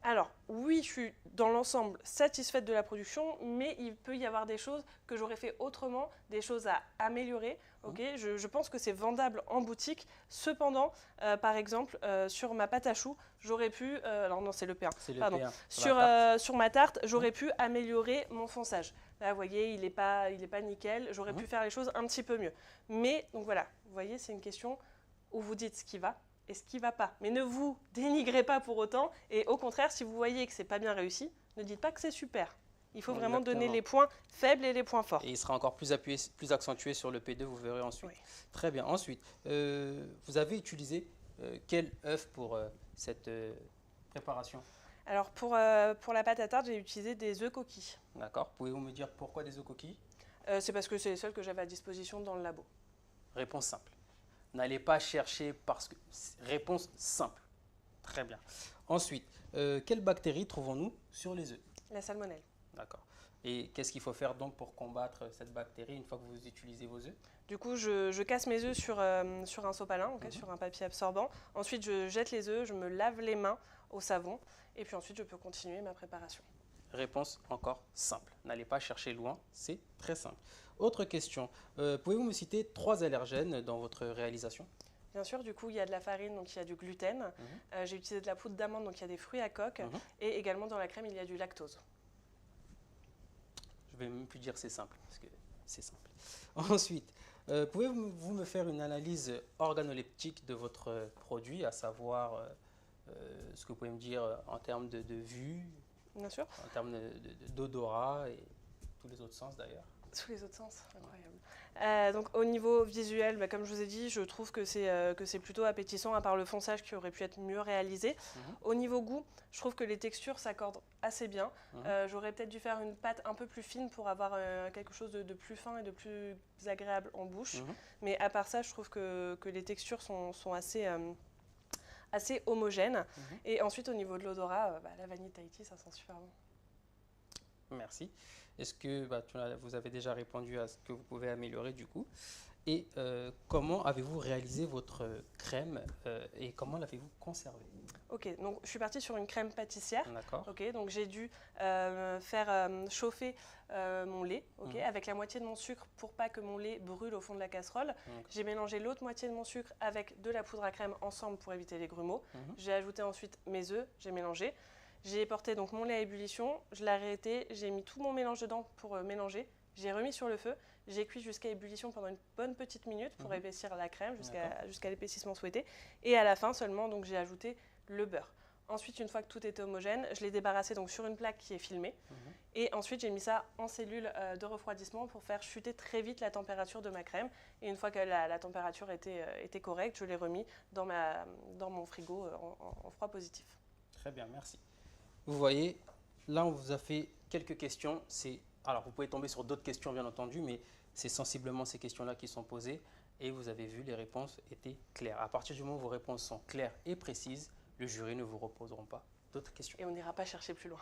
Alors, oui, je suis dans l'ensemble satisfaite de la production, mais il peut y avoir des choses que j'aurais fait autrement, des choses à améliorer. Okay, je pense que c'est vendable en boutique. Cependant, par exemple, sur ma pâte à choux, j'aurais pu... alors non, c'est le P1. C'est le Pardon. P1. Sur ma tarte, j'aurais pu améliorer mon fonçage. Là, vous voyez, il n'est pas nickel. J'aurais pu faire les choses un petit peu mieux. Mais, donc voilà, vous voyez, c'est une question où vous dites ce qui va et ce qui ne va pas. Mais ne vous dénigrez pas pour autant. Et au contraire, si vous voyez que ce n'est pas bien réussi, ne dites pas que c'est super. Il faut vraiment donner les points faibles et les points forts. Et il sera encore plus accentué sur le P2, vous verrez ensuite. Oui. Très bien. Ensuite, vous avez utilisé quel œuf pour cette préparation ? Alors, pour la pâte à tarte, j'ai utilisé des œufs coquilles. D'accord. Pouvez-vous me dire pourquoi des œufs coquilles ? C'est parce que c'est les seuls que j'avais à disposition dans le labo. Réponse simple. N'allez pas chercher parce que... Réponse simple. Très bien. Ensuite, quelles bactéries trouvons-nous sur les œufs ? La salmonelle. D'accord. Et qu'est-ce qu'il faut faire donc pour combattre cette bactérie une fois que vous utilisez vos œufs ? Du coup, je casse mes œufs sur un sopalin, sur un papier absorbant. Ensuite, je jette les œufs, je me lave les mains au savon. Et puis ensuite, je peux continuer ma préparation. réponse encore simple. N'allez pas chercher loin, c'est très simple. Autre question, pouvez-vous me citer 3 allergènes dans votre réalisation? Bien sûr, du coup, il y a de la farine, donc il y a du gluten. J'ai utilisé de la poudre d'amande, donc il y a des fruits à coque. Et également dans la crème, il y a du lactose. Je vais même plus dire c'est simple, parce que c'est simple. Ensuite, pouvez-vous me faire une analyse organoleptique de votre produit, à savoir ce que vous pouvez me dire en termes de vue, Bien sûr. en termes d'odorat et tous les autres sens d'ailleurs? Sous les autres sens, incroyable. Donc au niveau visuel, comme je vous ai dit, je trouve que c'est plutôt appétissant, à part le fonçage qui aurait pu être mieux réalisé. Au niveau goût, je trouve que les textures s'accordent assez bien. J'aurais peut-être dû faire une pâte un peu plus fine pour avoir quelque chose de plus fin et de plus agréable en bouche. Mais à part ça, je trouve que les textures sont assez homogènes. Et ensuite, au niveau de l'odorat, la vanille Tahiti, ça sent super bon. Merci. Est-ce que vous avez déjà répondu à ce que vous pouvez améliorer du coup? Et comment avez-vous réalisé votre crème et comment l'avez-vous conservée? Ok, donc je suis partie sur une crème pâtissière. D'accord. Ok, donc j'ai dû faire chauffer mon lait, avec la moitié de mon sucre pour pas que mon lait brûle au fond de la casserole. J'ai mélangé l'autre moitié de mon sucre avec de la poudre à crème ensemble pour éviter les grumeaux. J'ai ajouté ensuite mes œufs, j'ai mélangé. J'ai porté donc mon lait à ébullition, je l'ai arrêté, j'ai mis tout mon mélange dedans pour mélanger. J'ai remis sur le feu, j'ai cuit jusqu'à ébullition pendant une bonne petite minute pour épaissir la crème jusqu'à l'épaississement souhaité. Et à la fin seulement, donc j'ai ajouté le beurre. Ensuite, une fois que tout était homogène, je l'ai débarrassé donc sur une plaque qui est filmée. Et ensuite, j'ai mis ça en cellule de refroidissement pour faire chuter très vite la température de ma crème. Et une fois que la température était correcte, je l'ai remis dans mon frigo en froid positif. Très bien, merci. Vous voyez, là on vous a fait quelques questions. Alors vous pouvez tomber sur d'autres questions bien entendu, mais c'est sensiblement ces questions-là qui sont posées et vous avez vu, les réponses étaient claires. À partir du moment où vos réponses sont claires et précises, le jury ne vous reposeront pas d'autres questions. Et on n'ira pas chercher plus loin.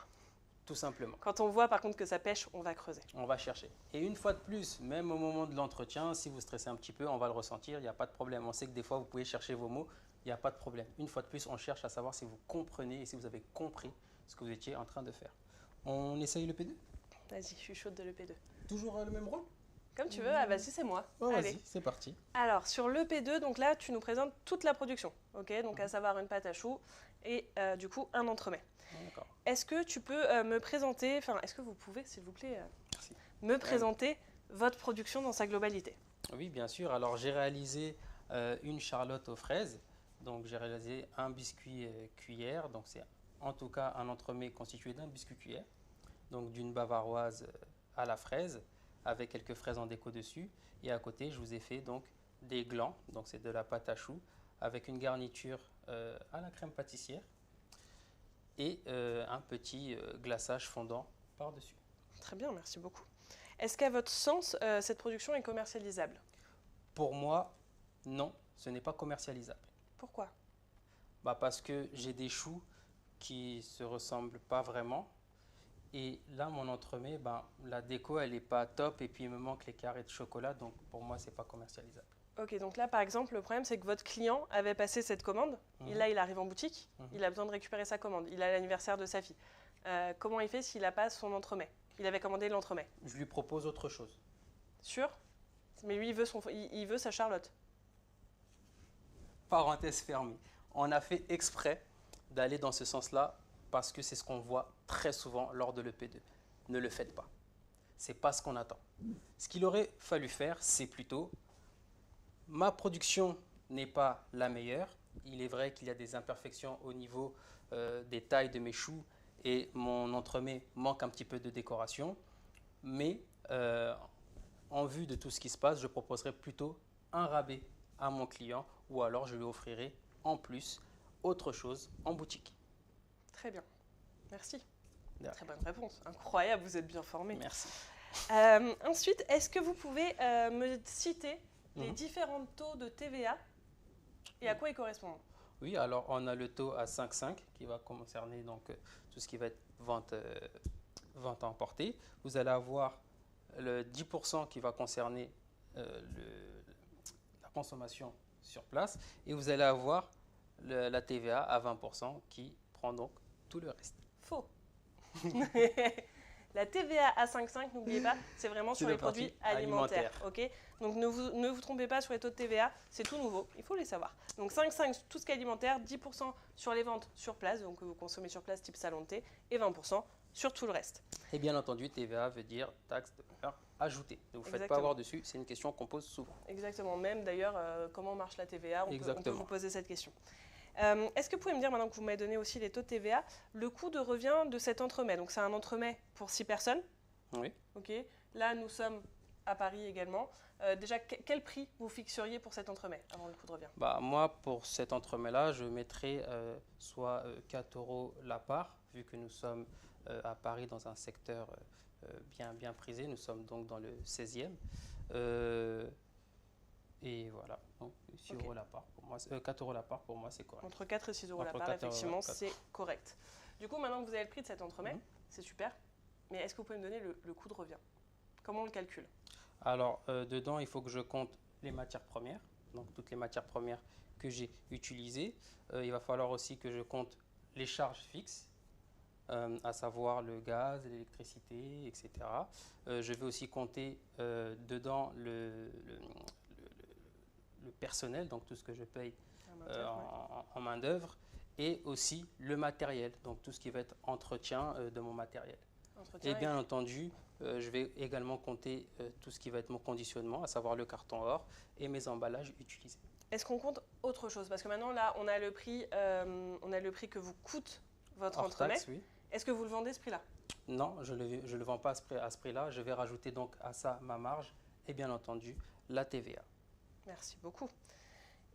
Tout simplement. Quand on voit par contre que ça pêche, on va creuser. On va chercher. Et une fois de plus, même au moment de l'entretien, si vous stressez un petit peu, on va le ressentir, il n'y a pas de problème. On sait que des fois vous pouvez chercher vos mots, il n'y a pas de problème. Une fois de plus, on cherche à savoir si vous comprenez et si vous avez compris ce que vous étiez en train de faire. On essaye le P2? Vas-y, je suis chaude de l'EP2. Toujours le même rôle? Comme tu veux, vas-y, c'est moi. Allez, c'est parti. Alors, sur l'EP2, donc là, tu nous présentes toute la production, donc à savoir une pâte à choux et du coup un entremets. D'accord. Est-ce que tu peux me présenter, est-ce que vous pouvez, s'il vous plaît, me présenter votre production dans sa globalité? Oui, bien sûr. Alors, j'ai réalisé une charlotte aux fraises. Donc, j'ai réalisé un biscuit cuillère. Donc, c'est en tout cas un entremets constitué d'un biscuit cuillère, donc d'une bavaroise à la fraise, avec quelques fraises en déco dessus. Et à côté, je vous ai fait donc des glands, donc c'est de la pâte à choux, avec une garniture à la crème pâtissière et un petit glaçage fondant par-dessus. Très bien, merci beaucoup. Est-ce qu'à votre sens, cette production est commercialisable? Pour moi, non, ce n'est pas commercialisable. Pourquoi? Parce que j'ai des choux qui ne se ressemblent pas vraiment. Et là, mon entremets, la déco, elle n'est pas top et puis il me manque les carrés de chocolat. Donc, pour moi, ce n'est pas commercialisable. Ok, donc là, par exemple, le problème, c'est que votre client avait passé cette commande. Et là, il arrive en boutique. Il a besoin de récupérer sa commande. Il a l'anniversaire de sa fille. Comment il fait s'il n'a pas son entremets? Il avait commandé l'entremet. Je lui propose autre chose. Sûr? Mais lui, il veut sa Charlotte. Parenthèse fermée. On a fait exprès d'aller dans ce sens-là parce que c'est ce qu'on voit très souvent lors de l'EP2. Ne le faites pas. Ce n'est pas ce qu'on attend. Ce qu'il aurait fallu faire, c'est plutôt ma production n'est pas la meilleure. Il est vrai qu'il y a des imperfections au niveau des tailles de mes choux et mon entremets manque un petit peu de décoration. Mais en vue de tout ce qui se passe, je proposerai plutôt un rabais à mon client ou alors je lui offrirai en plus autre chose en boutique. Très bien. Merci. Très bonne réponse. Incroyable, vous êtes bien formé. Merci. Ensuite, est-ce que vous pouvez me citer les différents taux de TVA et à quoi ils correspondent? Oui, alors on a le taux à 5,5 qui va concerner donc tout ce qui va être vente à emporter. Vous allez avoir le 10% qui va concerner la consommation sur place et vous allez avoir la TVA à 20% qui prend donc tout le reste. Faux. La TVA à 5,5, n'oubliez pas, c'est vraiment sur la les produits partie alimentaires. Ok, donc ne vous trompez pas sur les taux de TVA, c'est tout nouveau, il faut les savoir. Donc 5,5 tout ce qui est alimentaire, 10% sur les ventes sur place, donc vous consommez sur place type salon de thé, et 20% sur tout le reste. Et bien entendu, TVA veut dire taxe de valeur ajoutée. Ne vous faites pas Exactement. avoir dessus, c'est une question qu'on pose souvent. Exactement, même d'ailleurs, comment marche la TVA, on peut vous poser cette question. Est-ce que vous pouvez me dire, maintenant que vous m'avez donné aussi les taux de TVA, le coût de revient de cet entremets? Donc c'est un entremets pour 6 personnes. Oui. Ok. Là, nous sommes à Paris également. Déjà, quel prix vous fixeriez pour cet entremets avant le coût de revient? Bah, moi, pour cet entremets-là, je mettrais soit 4 € la part, vu que nous sommes à Paris dans un secteur bien prisé. Nous sommes donc dans le 16e. Et voilà, donc 6 € la part pour moi, 4 € la part pour moi, c'est correct. Entre 4 et 6 € la part, effectivement, c'est correct. Du coup, maintenant que vous avez le prix de cet entremets, c'est super. Mais est-ce que vous pouvez me donner le coût de revient? Comment on le calcule? Alors, dedans, il faut que je compte les matières premières, donc toutes les matières premières que j'ai utilisées. Il va falloir aussi que je compte les charges fixes, à savoir le gaz, l'électricité, etc. Je vais aussi compter dedans le personnel, donc tout ce que je paye en main-d'œuvre, et aussi le matériel, donc tout ce qui va être entretien de mon matériel. Et bien entendu, je vais également compter tout ce qui va être mon conditionnement, à savoir le carton or et mes emballages utilisés. Est-ce qu'on compte autre chose? Parce que maintenant, là, on a le prix que vous coûte votre entremets. Taxe, oui. Est-ce que vous le vendez ce prix-là? Non, je ne le vends pas à ce prix-là. Je vais rajouter donc à ça ma marge et bien entendu la TVA. Merci beaucoup.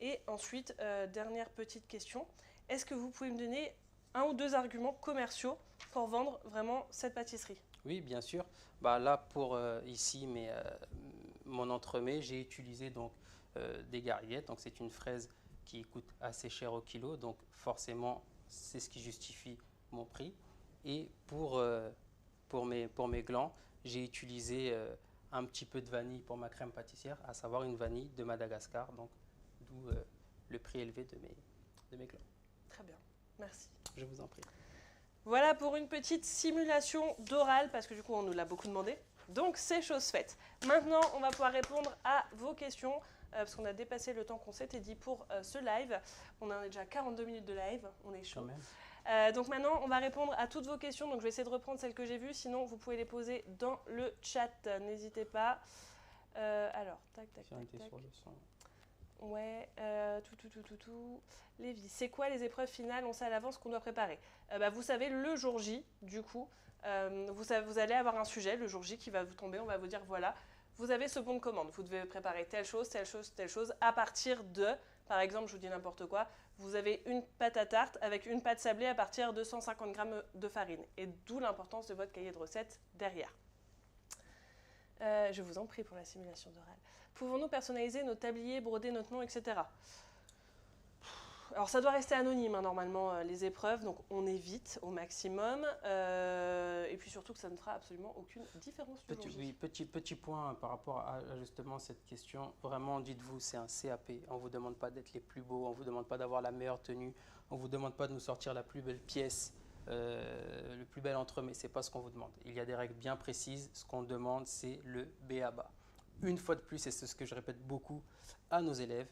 Et ensuite, dernière petite question. Est-ce que vous pouvez me donner un ou deux arguments commerciaux pour vendre vraiment cette pâtisserie? Oui, bien sûr. Bah, là, pour ici, mon entremets, j'ai utilisé donc des gariguettes. Donc, c'est une fraise qui coûte assez cher au kilo. Donc, forcément, c'est ce qui justifie mon prix. Et pour mes glands, j'ai utilisé un petit peu de vanille pour ma crème pâtissière, à savoir une vanille de Madagascar, donc d'où le prix élevé de mes glands. Très bien, merci. Je vous en prie. Voilà pour une petite simulation d'oral, parce que du coup on nous l'a beaucoup demandé. Donc c'est chose faite. Maintenant on va pouvoir répondre à vos questions, parce qu'on a dépassé le temps qu'on s'était dit pour ce live. On a déjà 42 minutes de live, on est chaud. Quand même. Donc maintenant, on va répondre à toutes vos questions. Donc je vais essayer de reprendre celles que j'ai vues. Sinon, vous pouvez les poser dans le chat. N'hésitez pas. Alors, tac. Sur le son. Ouais, tout. Lévi, c'est quoi les épreuves finales? On sait à l'avance qu'on doit préparer. Vous savez, le jour J, du coup, vous allez avoir un sujet, le jour J, qui va vous tomber. On va vous dire, voilà, vous avez ce bon de commande. Vous devez préparer telle chose, à partir de, par exemple, je vous dis n'importe quoi, vous avez une pâte à tarte avec une pâte sablée à partir de 150 g de farine. Et d'où l'importance de votre cahier de recettes derrière. Je vous en prie pour la simulation d'oral. Pouvons-nous personnaliser nos tabliers, broder notre nom, etc. Alors ça doit rester anonyme, hein, normalement, les épreuves, donc on évite au maximum. Et puis surtout que ça ne fera absolument aucune différence. Petit point par rapport à justement cette question. Vraiment, dites-vous, c'est un CAP. On ne vous demande pas d'être les plus beaux, on ne vous demande pas d'avoir la meilleure tenue, on ne vous demande pas de nous sortir la plus belle pièce, le plus bel entremets. Ce n'est pas ce qu'on vous demande. Il y a des règles bien précises. Ce qu'on demande, c'est le B.A.B.A. Une fois de plus, et c'est ce que je répète beaucoup à nos élèves,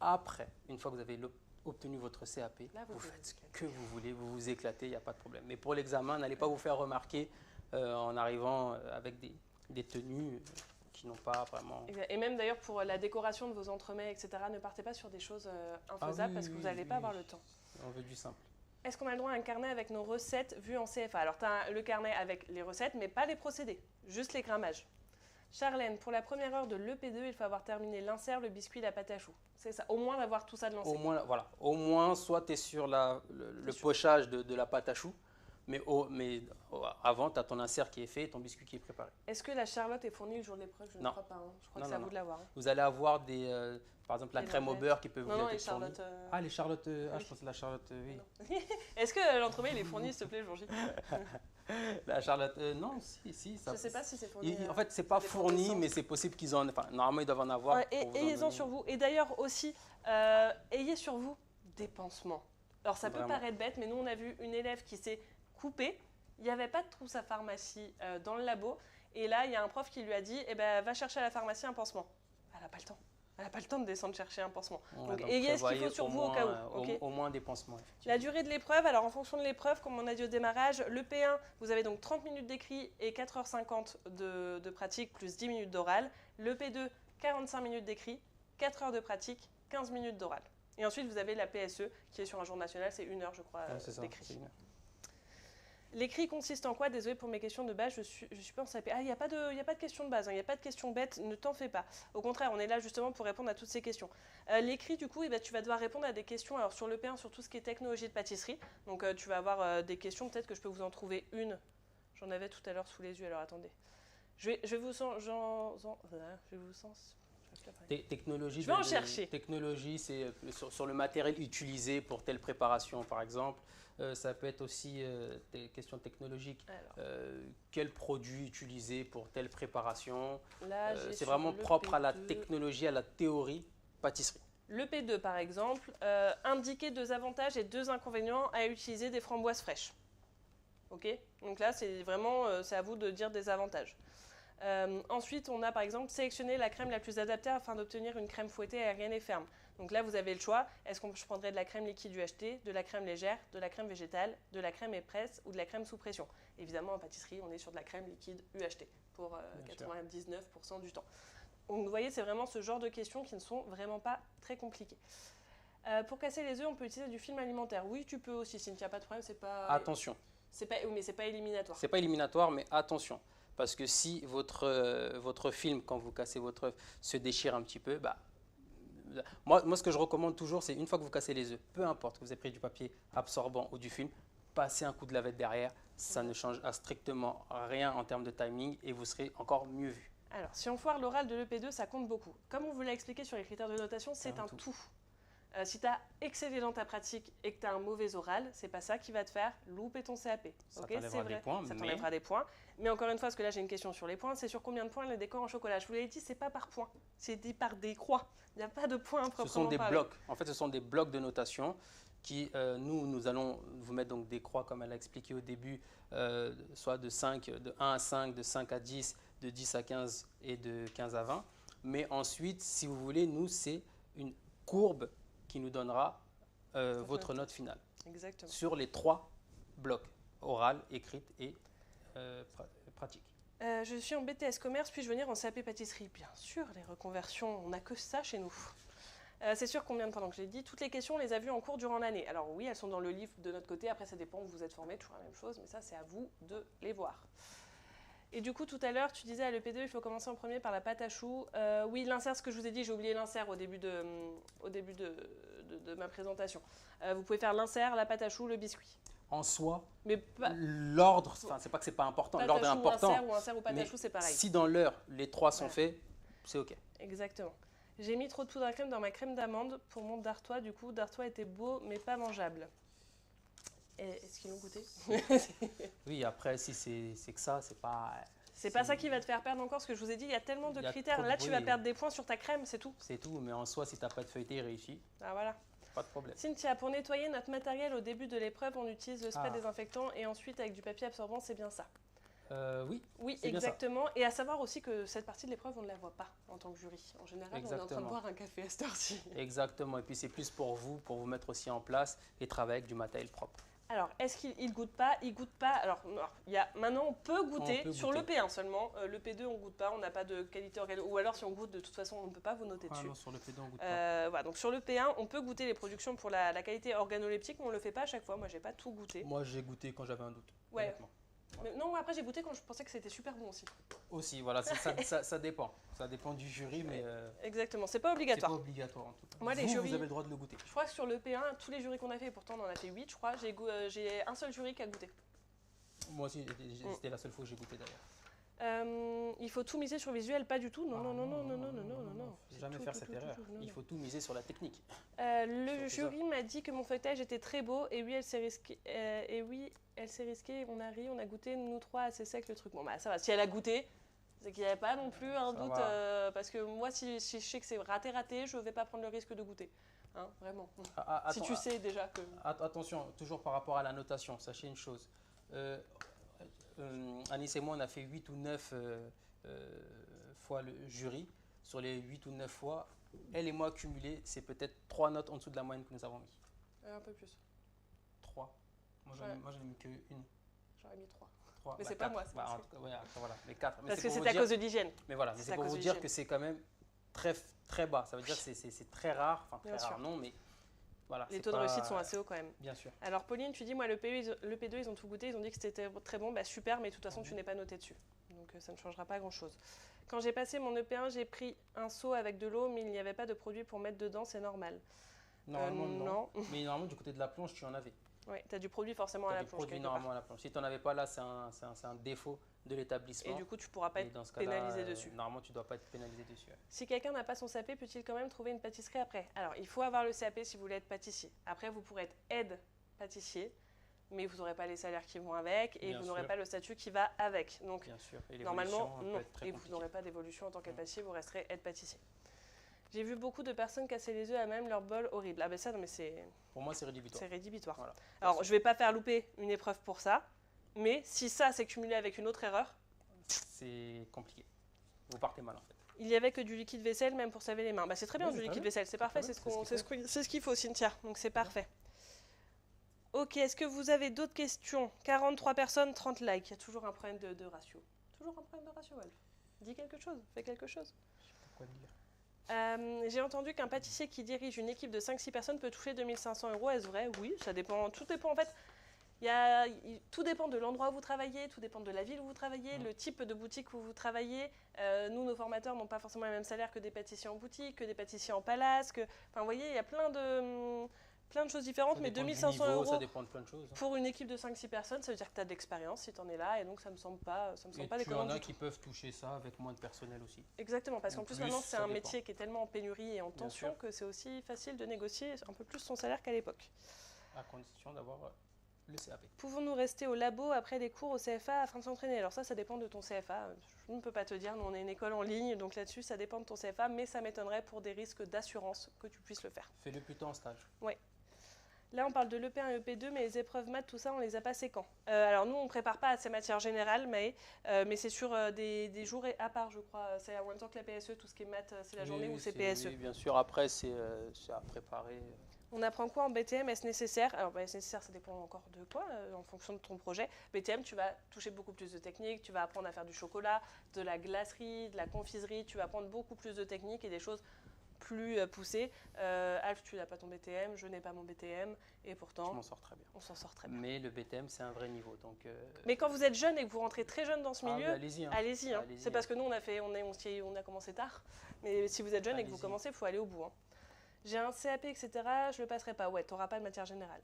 après, une fois que vous avez obtenu votre CAP, là, vous faites ce que vous voulez, vous vous éclatez, il n'y a pas de problème. Mais pour l'examen, n'allez pas vous faire remarquer en arrivant avec des tenues qui n'ont pas vraiment... Et même d'ailleurs pour la décoration de vos entremets, etc., ne partez pas sur des choses infaisables parce que vous n'allez pas avoir le temps. On veut du simple. Est-ce qu'on a le droit à un carnet avec nos recettes vues en CFA? Alors, tu as le carnet avec les recettes, mais pas les procédés, juste les grammages. Charlène, pour la première heure de l'EP2, il faut avoir terminé l'insert, le biscuit, la pâte à choux. C'est ça, au moins d'avoir tout ça de lancé. Au moins, soit tu es sur le pochage de la pâte à choux, mais avant, tu as ton insert qui est fait et ton biscuit qui est préparé. Est-ce que la charlotte est fournie le jour de l'épreuve? Je ne crois pas. Hein. Je crois que c'est à vous de l'avoir. Hein. Vous allez avoir par exemple, la crème au beurre qui peut vous être fournie. Ah, les charlottes. Je pense que la charlotte, oui. Est-ce que l'entremets, il est fourni, s'il te plaît, le jour J? La charlotte, non, si. Je ne sais pas si c'est fourni. En fait, c'est pas fourni, mais c'est possible qu'ils en... Enfin, normalement, ils doivent en avoir. Ouais, ayez-en sur vous. Et d'ailleurs aussi, ayez sur vous des pansements. Alors, ça peut paraître bête, mais nous, on a vu une élève qui s'est coupée Il n'y avait pas de trousse à pharmacie dans le labo. Et là, il y a un prof qui lui a dit, eh ben, va chercher à la pharmacie un pansement. Elle n'a pas le temps. Elle n'a pas le temps de descendre chercher un pansement. Ouais, donc ayez ce qu'il prévoyez faut sur vous au cas où. Ok. au moins des pansements. La durée de l'épreuve, alors en fonction de l'épreuve, comme on a dit au démarrage, le P1, vous avez donc 30 minutes d'écrit et 4h50 de pratique plus 10 minutes d'oral. Le P2, 45 minutes d'écrit, 4 heures de pratique, 15 minutes d'oral. Et ensuite, vous avez la PSE qui est sur un jour national, c'est 1 heure, je crois, d'écrit. L'écrit consiste en quoi? Désolé pour mes questions de base, je suis pas en CAP. Ah, il n'y a pas de questions de base, il n'y a pas de questions bêtes, ne t'en fais pas. Au contraire, on est là justement pour répondre à toutes ces questions. L'écrit, du coup, tu vas devoir répondre à des questions alors, sur le P1, sur tout ce qui est technologie de pâtisserie. Donc, tu vas avoir des questions, peut-être que je peux vous en trouver une. J'en avais tout à l'heure sous les yeux, alors attendez. Je vais vous sens. Technologie, je vais en chercher. Technologie, c'est sur le matériel utilisé pour telle préparation, par exemple. Ça peut être aussi des questions technologiques. Quel produit utiliser pour telle préparation? C'est vraiment propre à la technologie, à la théorie pâtisserie. Le P2, par exemple, indiquer 2 avantages et 2 inconvénients à utiliser des framboises fraîches. Ok? Donc là, c'est vraiment, c'est à vous de dire des avantages. Ensuite, on a par exemple sélectionner la crème la plus adaptée afin d'obtenir une crème fouettée aérienne et ferme. Donc là, vous avez le choix. Est-ce que je prendrais de la crème liquide UHT, de la crème légère, de la crème végétale, de la crème épaisse ou de la crème sous pression? Évidemment, en pâtisserie, on est sur de la crème liquide UHT pour 99% du temps. Donc vous voyez, c'est vraiment ce genre de questions qui ne sont vraiment pas très compliquées. Pour casser les œufs, on peut utiliser du film alimentaire. Oui, tu peux aussi, Cynthia, pas de problème. C'est pas... Attention. Mais c'est pas éliminatoire. C'est pas éliminatoire, mais attention. Parce que si votre film, quand vous cassez votre œuf, se déchire un petit peu, moi, ce que je recommande toujours, c'est une fois que vous cassez les œufs, peu importe que vous avez pris du papier absorbant ou du film, passez un coup de lavette derrière. Ça ne change strictement rien en termes de timing et vous serez encore mieux vu. Alors, si on foire l'oral de l'EP2, ça compte beaucoup. Comme on vous l'a expliqué sur les critères de notation, c'est un tout. Si tu as excellé dans ta pratique et que tu as un mauvais oral, c'est pas ça qui va te faire louper ton CAP. Ça t'enlèvera des points. Ça t'enlèvera des points. Mais encore une fois, parce que là j'ai une question sur les points, c'est sur combien de points le décor en chocolat? Je vous l'ai dit, c'est pas par points, c'est dit par des croix. Il n'y a pas de points proprement. Ce sont des blocs. En fait, ce sont des blocs de notation qui, nous allons vous mettre donc des croix, comme elle a expliqué au début, soit de 1 à 5, de 5 à 10, de 10 à 15 et de 15 à 20. Mais ensuite, si vous voulez, nous, c'est une courbe qui nous donnera votre note finale. Exactement. Sur les 3 blocs, oral, écrite et pratique. Je suis en BTS commerce, puis-je venir en CAP pâtisserie? Bien sûr, les reconversions, on n'a que ça chez nous. C'est sûr combien de temps? Donc j'ai dit, toutes les questions, on les a vues en cours durant l'année. Alors oui, elles sont dans le livre de notre côté, après ça dépend où vous êtes formé, toujours la même chose, mais ça c'est à vous de les voir. Et du coup, tout à l'heure, tu disais à l'EP2, il faut commencer en premier par la pâte à choux. Oui, l'insert, ce que je vous ai dit, j'ai oublié l'insert au début de ma présentation. Vous pouvez faire l'insert, la pâte à choux, le biscuit. En soi, l'ordre, c'est pas que c'est pas important, l'ordre est important. Insert ou pâte à choux, c'est pareil. Si dans l'heure, les 3 sont faits, c'est OK. Exactement. J'ai mis trop de poudre à crème dans ma crème d'amande pour mon dartois. Du coup, dartois était beau, mais pas mangeable. Est-ce qu'ils l'ont goûté? Oui, après, si c'est que ça, c'est pas... C'est pas ça qui va te faire perdre encore, ce que je vous ai dit, il y a tellement de critères. Là, tu vas perdre des points sur ta crème, c'est tout. C'est tout, mais en soi, si tu n'as pas de feuilleté réussi, ah, voilà. Pas de problème. Cynthia, pour nettoyer notre matériel au début de l'épreuve, on utilise le spray désinfectant et ensuite avec du papier absorbant, c'est bien ça? Oui. Oui, exactement. Et à savoir aussi que cette partie de l'épreuve, on ne la voit pas en tant que jury. En général, on est en train de boire un café à cette heure-ci. Exactement. Et puis, c'est plus pour vous mettre aussi en place et travailler avec du matériel propre. Alors, est-ce qu'il goûte pas? Il goûte pas. Alors, maintenant, on peut goûter sur le P1 seulement. Le P2, on goûte pas. On n'a pas de qualité organique. Ou alors, si on goûte, de toute façon, on ne peut pas vous noter dessus. Non, sur le P2, on goûte pas. Voilà, donc sur le P1, on peut goûter les productions pour la qualité organoleptique, mais on ne le fait pas à chaque fois. Moi, j'ai pas tout goûté. Moi, j'ai goûté quand j'avais un doute. Ouais. Honnêtement. Mais non, après j'ai goûté quand je pensais que c'était super bon aussi. Aussi, voilà, ça dépend. Ça dépend du jury, mais... Exactement, c'est pas obligatoire. C'est pas obligatoire en tout cas. Moi, les jurys, vous avez le droit de le goûter. Je crois que sur le P1, tous les jurys qu'on a fait, et pourtant on en a fait 8, je crois, j'ai un seul jury qui a goûté. Moi aussi, c'était la seule fois que j'ai goûté d'ailleurs. Il faut tout miser sur le visuel, pas du tout. Non. Jamais faire cette erreur. Il faut tout miser sur la technique. Le jury m'a dit que mon feuilletage était très beau et oui, elle s'est risquée. On a ri, on a goûté, nous 3, assez sec le truc. Bon, bah ça va. Si elle a goûté, c'est qu'il n'y avait pas non plus un doute. Parce que moi, si je sais que c'est raté, je ne vais pas prendre le risque de goûter. Hein, vraiment. Si tu sais déjà que. Attention, toujours par rapport à la notation, sachez une chose. Anis et moi, on a fait 8 ou 9 fois le jury. Sur les 8 ou 9 fois, elle et moi cumulés, c'est peut-être 3 notes en dessous de la moyenne que nous avons mis. Un peu plus. 3. Moi, j'en ai mis qu'une. J'aurais mis 3. 3. Mais c'est pas moi. Bah, en tout cas, ouais, voilà, les 4. Parce que c'est à cause de l'hygiène. Mais voilà, c'est pour vous dire que c'est quand même très, très bas. Ça veut dire que c'est très rare. Enfin, très rare, non, mais voilà. Les taux de réussite sont assez hauts quand même. Bien sûr. Alors, Pauline, tu dis, moi, le P2, ils ont tout goûté. Ils ont dit que c'était très bon. Bah, super, mais de toute façon, tu n'es pas noté dessus. Donc, ça ne changera pas grand-chose. Quand j'ai passé mon EP1, j'ai pris un seau avec de l'eau, mais il n'y avait pas de produit pour mettre dedans. C'est normal. Normalement, non. Mais normalement, du côté de la plonge, tu en avais. Oui, tu as du produit forcément à la plonge. Normalement à la plonge. Si tu n'en avais pas là, c'est un défaut de l'établissement. Et du coup, tu ne pourras pas être pénalisé dessus. Normalement, tu ne dois pas être pénalisé dessus. Ouais. Si quelqu'un n'a pas son CAP, peut-il quand même trouver une pâtisserie après? Alors, il faut avoir le CAP si vous voulez être pâtissier. Après, vous pourrez être aide pâtissier, mais vous n'aurez pas les salaires qui vont avec et vous n'aurez pas le statut qui va avec. Donc, bien sûr. Et normalement, non. Et vous n'aurez pas d'évolution en tant qu'aide pâtissier, vous resterez aide pâtissier. J'ai vu beaucoup de personnes casser les œufs à même leur bol horrible. Ah ben ça, non mais c'est... Pour moi, c'est rédhibitoire. C'est rédhibitoire. Voilà. Alors, je ne vais pas faire louper une épreuve pour ça, mais si ça, c'est cumulé avec une autre erreur... C'est compliqué. Vous partez mal, en fait. Il n'y avait que du liquide vaisselle, même pour se laver les mains. Bah, c'est très bien, du liquide vaisselle. C'est parfait, c'est ce qu'il faut, Cynthia. Donc, c'est parfait. Ok, est-ce que vous avez d'autres questions? 43 personnes, 30 likes. Il y a toujours un problème de ratio. Toujours un problème de ratio, Wolf. Dis quelque chose, fais quelque chose. Je sais pas quoi dire. J'ai entendu qu'un pâtissier qui dirige une équipe de 5-6 personnes peut toucher 2500 €. Est-ce vrai? Oui, ça dépend. Tout dépend en fait. Tout dépend de l'endroit où vous travaillez, tout dépend de la ville où vous travaillez, le type de boutique où vous travaillez. Nous, nos formateurs n'ont pas forcément le même salaire que des pâtissiers en boutique, que des pâtissiers en palace. Enfin, vous voyez, il y a plein de choses différentes, mais 2500 €, ça dépend de plein de choses. Pour une équipe de 5-6 personnes, ça veut dire que tu as de l'expérience si tu en es là, et donc ça me semble pas déconnant. Il y en a qui peuvent toucher ça avec moins de personnel aussi. Exactement, parce qu'en plus maintenant c'est un métier qui est tellement en pénurie et en tension que c'est aussi facile de négocier un peu plus son salaire qu'à l'époque. À condition d'avoir le CAP. Pouvons-nous rester au labo après les cours au CFA afin de s'entraîner? Alors ça dépend de ton CFA. Je ne peux pas te dire, nous on est une école en ligne, donc là-dessus ça dépend de ton CFA, mais ça m'étonnerait pour des risques d'assurance que tu puisses le faire. Fais-le plutôt en stage. Oui. Là, on parle de l'EP1 et EP2, mais les épreuves maths, tout ça, on les a passées quand? Alors, nous, on ne prépare pas à ces matières générales, mais c'est sur des jours à part, je crois. C'est en même temps que la PSE, tout ce qui est maths, c'est la journée où c'est PSE. Oui, bien sûr. Après, c'est à préparer. On apprend quoi en BTM? Est-ce nécessaire? Alors, est-ce nécessaire, ça dépend encore de quoi, en fonction de ton projet. BTM, tu vas toucher beaucoup plus de techniques, tu vas apprendre à faire du chocolat, de la glacerie, de la confiserie, tu vas apprendre beaucoup plus de techniques et des choses plus poussé. Alf, tu n'as pas ton BTM, je n'ai pas mon BTM, et pourtant, je m'en sors très bien. On s'en sort très bien. Mais le BTM, c'est un vrai niveau. Donc, mais quand vous êtes jeune et que vous rentrez très jeune dans ce milieu, allez-y. Allez-y. C'est parce que nous, on a commencé tard. Mais si vous êtes jeune et que vous commencez, il faut aller au bout. J'ai un CAP, etc., je ne le passerai pas. Ouais, tu n'auras pas de matière générale.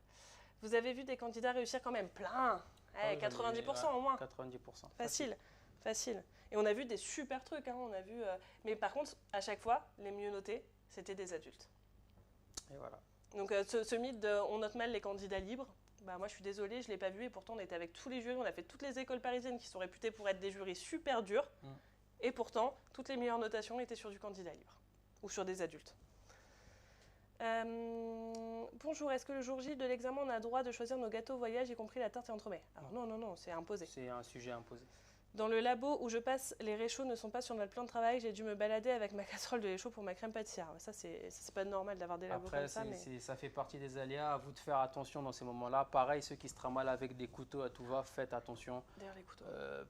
Vous avez vu des candidats réussir quand même plein. 90% au moins. 90%. Facile. Et on a vu des super trucs. On a vu, mais par contre, à chaque fois, les mieux notés, c'était des adultes. Et voilà. Donc ce mythe de on note mal les candidats libres, bah moi je suis désolée, je ne l'ai pas vu et pourtant on était avec tous les jurys, on a fait toutes les écoles parisiennes qui sont réputées pour être des jurys super durs et pourtant toutes les meilleures notations étaient sur du candidat libre ou sur des adultes. Bonjour, est-ce que le jour J de l'examen on a droit de choisir nos gâteaux voyage, y compris la tarte et entremets? Alors non, c'est imposé. C'est un sujet imposé. Dans le labo où je passe, les réchauds ne sont pas sur notre plan de travail. J'ai dû me balader avec ma casserole de réchaud pour ma crème pâtissière. Ça, c'est pas normal d'avoir des labos comme ça. Après, ça fait partie des aléas. À vous de faire attention dans ces moments-là. Pareil, ceux qui se tramalent avec des couteaux à tout va, faites attention. D'ailleurs, les couteaux.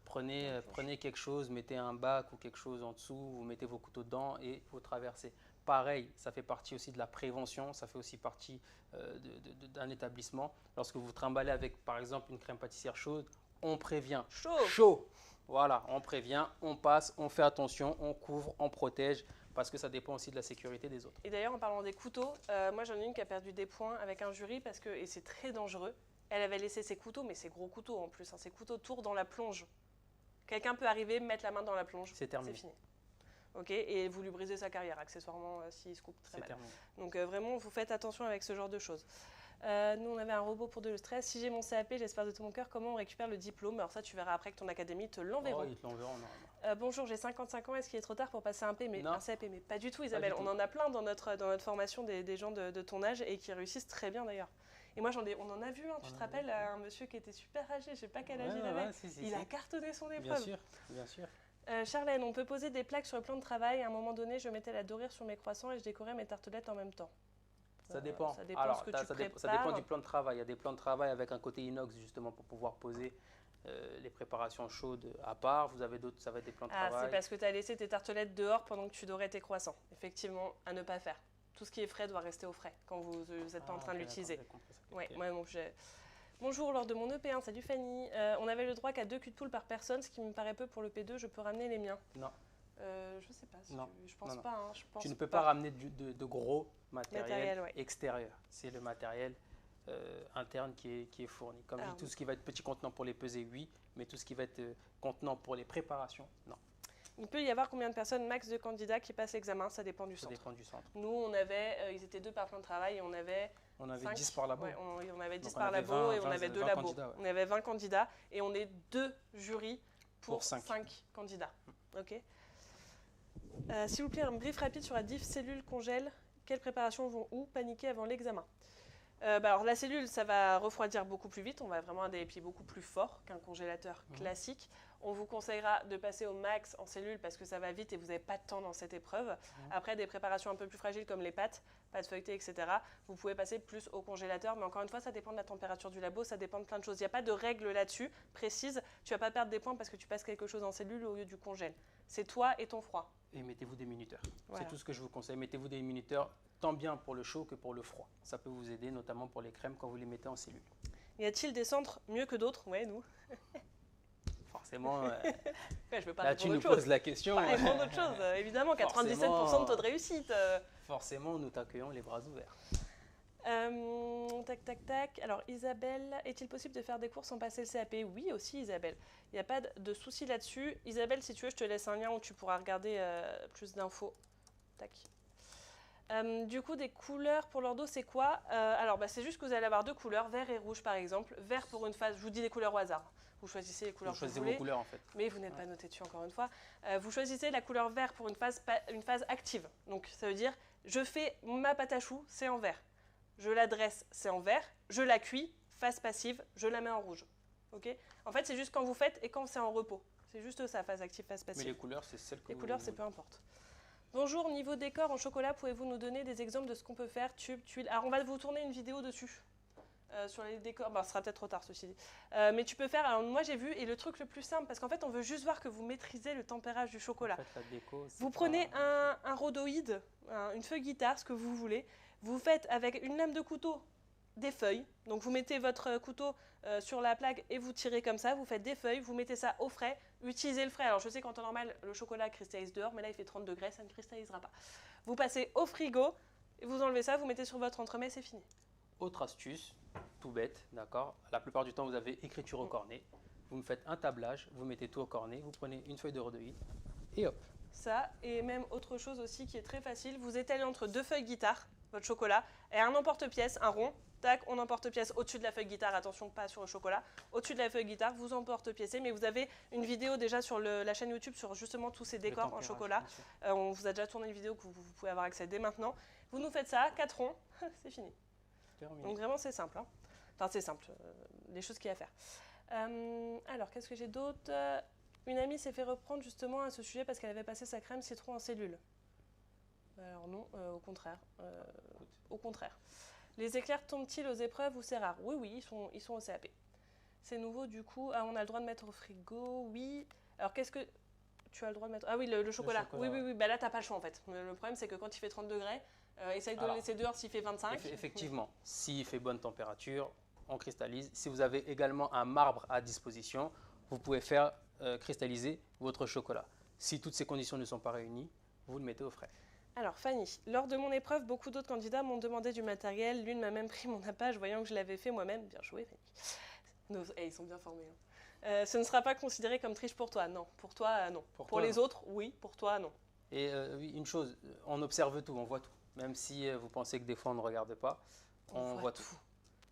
Prenez quelque chose, mettez un bac ou quelque chose en dessous, vous mettez vos couteaux dedans et vous traversez. Pareil, ça fait partie aussi de la prévention, ça fait aussi partie d'un établissement. Lorsque vous trimballez avec, par exemple, une crème pâtissière chaude, on prévient. Chaud. Voilà, on prévient, on passe, on fait attention, on couvre, on protège, parce que ça dépend aussi de la sécurité des autres. Et d'ailleurs, en parlant des couteaux, moi j'en ai une qui a perdu des points avec un jury, et c'est très dangereux. Elle avait laissé ses couteaux, mais ses gros couteaux en plus, ses couteaux tours dans la plonge. Quelqu'un peut arriver, mettre la main dans la plonge, c'est terminé. C'est fini. Ok, et vous lui brisez sa carrière, accessoirement, s'il se coupe très mal. Terminé. Donc vraiment, vous faites attention avec ce genre de choses. Nous, on avait un robot pour le stress. Si j'ai mon CAP, j'espère de tout mon cœur, comment on récupère le diplôme? Alors ça, tu verras après que ton académie te l'enverra. Ils te l'enverront, normalement. Bonjour, j'ai 55 ans. Est-ce qu'il est trop tard pour passer un CAP? Mais pas du tout, Isabelle. Pas du tout. On en a plein dans notre formation des gens de ton âge et qui réussissent très bien d'ailleurs. Et moi, on en a vu, tu te rappelles, un monsieur qui était super âgé, je sais pas quel âge il avait. Il a cartonné son épreuve. Bien sûr. Charlène, on peut poser des plaques sur le plan de travail. À un moment donné, je mettais la dorure sur mes croissants et je décorais mes tartelettes en même temps. Ça dépend. Ça dépend Alors, ce que tu prépares. ça dépend du plan de travail. Il y a des plans de travail avec un côté inox justement pour pouvoir poser les préparations chaudes à part. Vous avez d'autres, ça va être des plans de travail. C'est parce que tu as laissé tes tartelettes dehors pendant que tu dorais tes croissants. Effectivement, à ne pas faire. Tout ce qui est frais doit rester au frais quand vous n'êtes pas en train de l'utiliser. Bonjour, lors de mon EP1, salut Fanny. On avait le droit qu'à 2 culs de poule par personne, ce qui me paraît peu pour le P2. Je peux ramener les miens? Non. Je sais pas. Je pense pas. Hein, tu ne peux pas ramener de gros matériel extérieur. C'est le matériel interne qui est fourni. Comme je dis, tout ce qui va être petit contenant pour les peser, oui, mais tout ce qui va être contenant pour les préparations, non. Il peut y avoir combien de personnes max de candidats qui passent l'examen? Ça dépend du centre. Ça dépend du centre. Nous, on avait, ils étaient 2 par plan de travail et on avait 10 par labo. Ouais, on avait 10 par labo et on avait 2 labos. On avait 20 candidats et on est 2 jurys pour 5 candidats. Ok. S'il vous plaît, un brief rapide sur la diff cellule congèle. Quelles préparations vont où? Paniquer avant l'examen. Alors la cellule, ça va refroidir beaucoup plus vite. On va vraiment avoir des épis beaucoup plus forts qu'un congélateur classique. On vous conseillera de passer au max en cellule parce que ça va vite et vous n'avez pas de temps dans cette épreuve. Après, des préparations un peu plus fragiles comme les pâtes feuilletées, etc., vous pouvez passer plus au congélateur. Mais encore une fois, ça dépend de la température du labo, ça dépend de plein de choses. Il n'y a pas de règle là-dessus précise. Tu ne vas pas perdre des points parce que tu passes quelque chose en cellule au lieu du congèle. C'est toi et ton froid. Et mettez-vous des minuteurs. Voilà. C'est tout ce que je vous conseille. Mettez-vous des minuteurs tant bien pour le chaud que pour le froid. Ça peut vous aider, notamment pour les crèmes quand vous les mettez en cellule. Y a-t-il des centres mieux que d'autres? Ouais, nous. Forcément, je veux pas là tu nous poses la question. Pas répondre autre chose, évidemment, 97% de taux de réussite. Forcément, nous t'accueillons les bras ouverts. Tac. Alors Isabelle, est-il possible de faire des cours sans passer le CAP? Oui aussi Isabelle, il n'y a pas de souci là-dessus. Isabelle, si tu veux, je te laisse un lien où tu pourras regarder plus d'infos. Tac. Du coup, des couleurs pour leur dos, c'est quoi? Alors, c'est juste que vous allez avoir 2 couleurs, vert et rouge par exemple. Vert pour une phase, je vous dis les couleurs au hasard. Vous choisissez les couleurs que vous voulez. Vos couleurs en fait. Mais vous n'êtes pas noté dessus encore une fois. Vous choisissez la couleur vert pour une phase active. Donc, ça veut dire, je fais ma pâte à choux, c'est en vert. Je la dresse, c'est en vert. Je la cuis, phase passive, je la mets en rouge. Okay, en fait, c'est juste quand vous faites et quand c'est en repos. C'est juste ça, phase active, phase passive. Mais les couleurs, c'est celles que les couleurs, c'est peu importe. Bonjour, niveau décor en chocolat, pouvez-vous nous donner des exemples de ce qu'on peut faire? Tube, tuile. Alors, on va vous tourner une vidéo dessus. Sur les décors, ce sera peut-être trop tard ceci dit. Mais tu peux faire, alors moi j'ai vu, et le truc le plus simple, parce qu'en fait on veut juste voir que vous maîtrisez le tempérage du chocolat. En fait, la déco, vous prenez un rhodoïde, une feuille guitare, ce que vous voulez, vous faites avec une lame de couteau des feuilles, donc vous mettez votre couteau sur la plaque et vous tirez comme ça, vous faites des feuilles, vous mettez ça au frais, utilisez le frais. Alors je sais qu'en temps normal le chocolat cristallise dehors, mais là il fait 30 degrés, ça ne cristallisera pas. Vous passez au frigo, et vous enlevez ça, vous mettez sur votre entremets, c'est fini. Autre astuce, tout bête, d'accord. La plupart du temps, vous avez écriture au cornet. Vous me faites un tablage, vous mettez tout au cornet, vous prenez une feuille de rhodoïde et hop. Ça, et même autre chose aussi qui est très facile, vous étalez entre 2 feuilles guitare, votre chocolat, et un emporte-pièce, un rond. Tac, on emporte-pièce au-dessus de la feuille guitare, attention, pas sur le chocolat. Au-dessus de la feuille guitare, vous emporte-piècez, mais vous avez une vidéo déjà sur la chaîne YouTube sur justement tous ces décors en chocolat. On vous a déjà tourné une vidéo que vous pouvez avoir accès dès maintenant. Vous nous faites ça, 4 ronds, c'est fini. Donc vraiment c'est simple. Hein. Enfin c'est simple, les choses qu'il y a à faire. Alors qu'est-ce que j'ai d'autre? Une amie s'est fait reprendre justement à ce sujet parce qu'elle avait passé sa crème citron en cellule. Alors non, au contraire. Au contraire. Les éclairs tombent-ils aux épreuves ou c'est rare? Oui, oui, ils sont au CAP. C'est nouveau du coup. Ah, on a le droit de mettre au frigo, oui. Alors qu'est-ce que tu as le droit de mettre? Ah oui, le chocolat. Oui. Bah, là, tu n'as pas le choix en fait. Le problème, c'est que quand il fait 30 degrés, essaye de le laisser dehors s'il fait 25. Effectivement, s'il fait bonne température, on cristallise. Si vous avez également un marbre à disposition, vous pouvez faire cristalliser votre chocolat. Si toutes ces conditions ne sont pas réunies, vous le mettez au frais. Alors Fanny, lors de mon épreuve, beaucoup d'autres candidats m'ont demandé du matériel. L'une m'a même pris mon appage, voyant que je l'avais fait moi-même. Bien joué Fanny. Ils sont bien formés. Hein. Ce ne sera pas considéré comme triche pour toi, non. Pour toi, non. Pour les autres, oui. Pour toi, non. Et oui, une chose, on observe tout, on voit tout. Même si vous pensez que des fois on ne regarde pas, on voit tout.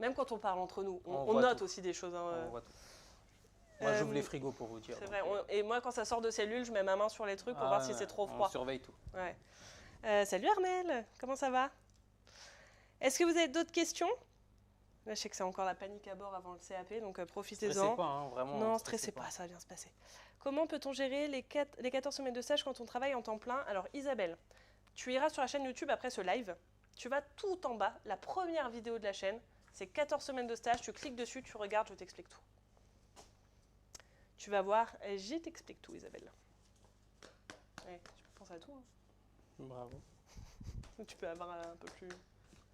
Même quand on parle entre nous, on note aussi des choses. Hein. On voit tout. Moi, j'ouvre les frigos pour vous dire. C'est vrai. Et moi, quand ça sort de cellule, je mets ma main sur les trucs pour voir si c'est trop froid. On surveille tout. Ouais. Salut Armel, comment ça va? Est-ce que vous avez d'autres questions? Là, je sais que c'est encore la panique à bord avant le CAP, donc Stressez profitez-en. pas, hein, vraiment. Non, stressez pas, ça va bien se passer. Comment peut-on gérer les 14 semaines de stage quand on travaille en temps plein? Alors Isabelle, tu iras sur la chaîne YouTube après ce live. Tu vas tout en bas, la première vidéo de la chaîne, c'est 14 semaines de stage, tu cliques dessus, tu regardes, je t'explique tout. Tu vas voir, et j'y t'explique tout Isabelle. Ouais, tu penses à tout. Hein. Bravo. Tu peux avoir un peu plus...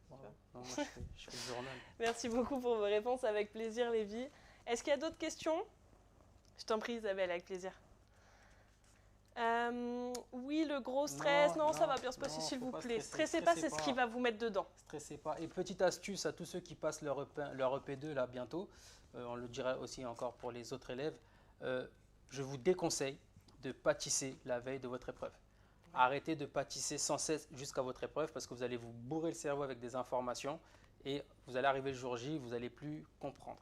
Bravo. Non, moi, je fais le journal. Merci beaucoup pour vos réponses, avec plaisir Lévi. Est-ce qu'il y a d'autres questions? Je t'en prie Isabelle, avec plaisir. Oui, le gros stress, non, ça va bien se passer s'il vous plaît. Stressez pas, c'est ce qui va vous mettre dedans. Stressez pas. Et petite astuce à tous ceux qui passent leur EP2 là bientôt, on le dira aussi encore pour les autres élèves, je vous déconseille de pâtisser la veille de votre épreuve. Arrêtez de pâtisser sans cesse jusqu'à votre épreuve parce que vous allez vous bourrer le cerveau avec des informations et vous allez arriver le jour J, vous n'allez plus comprendre.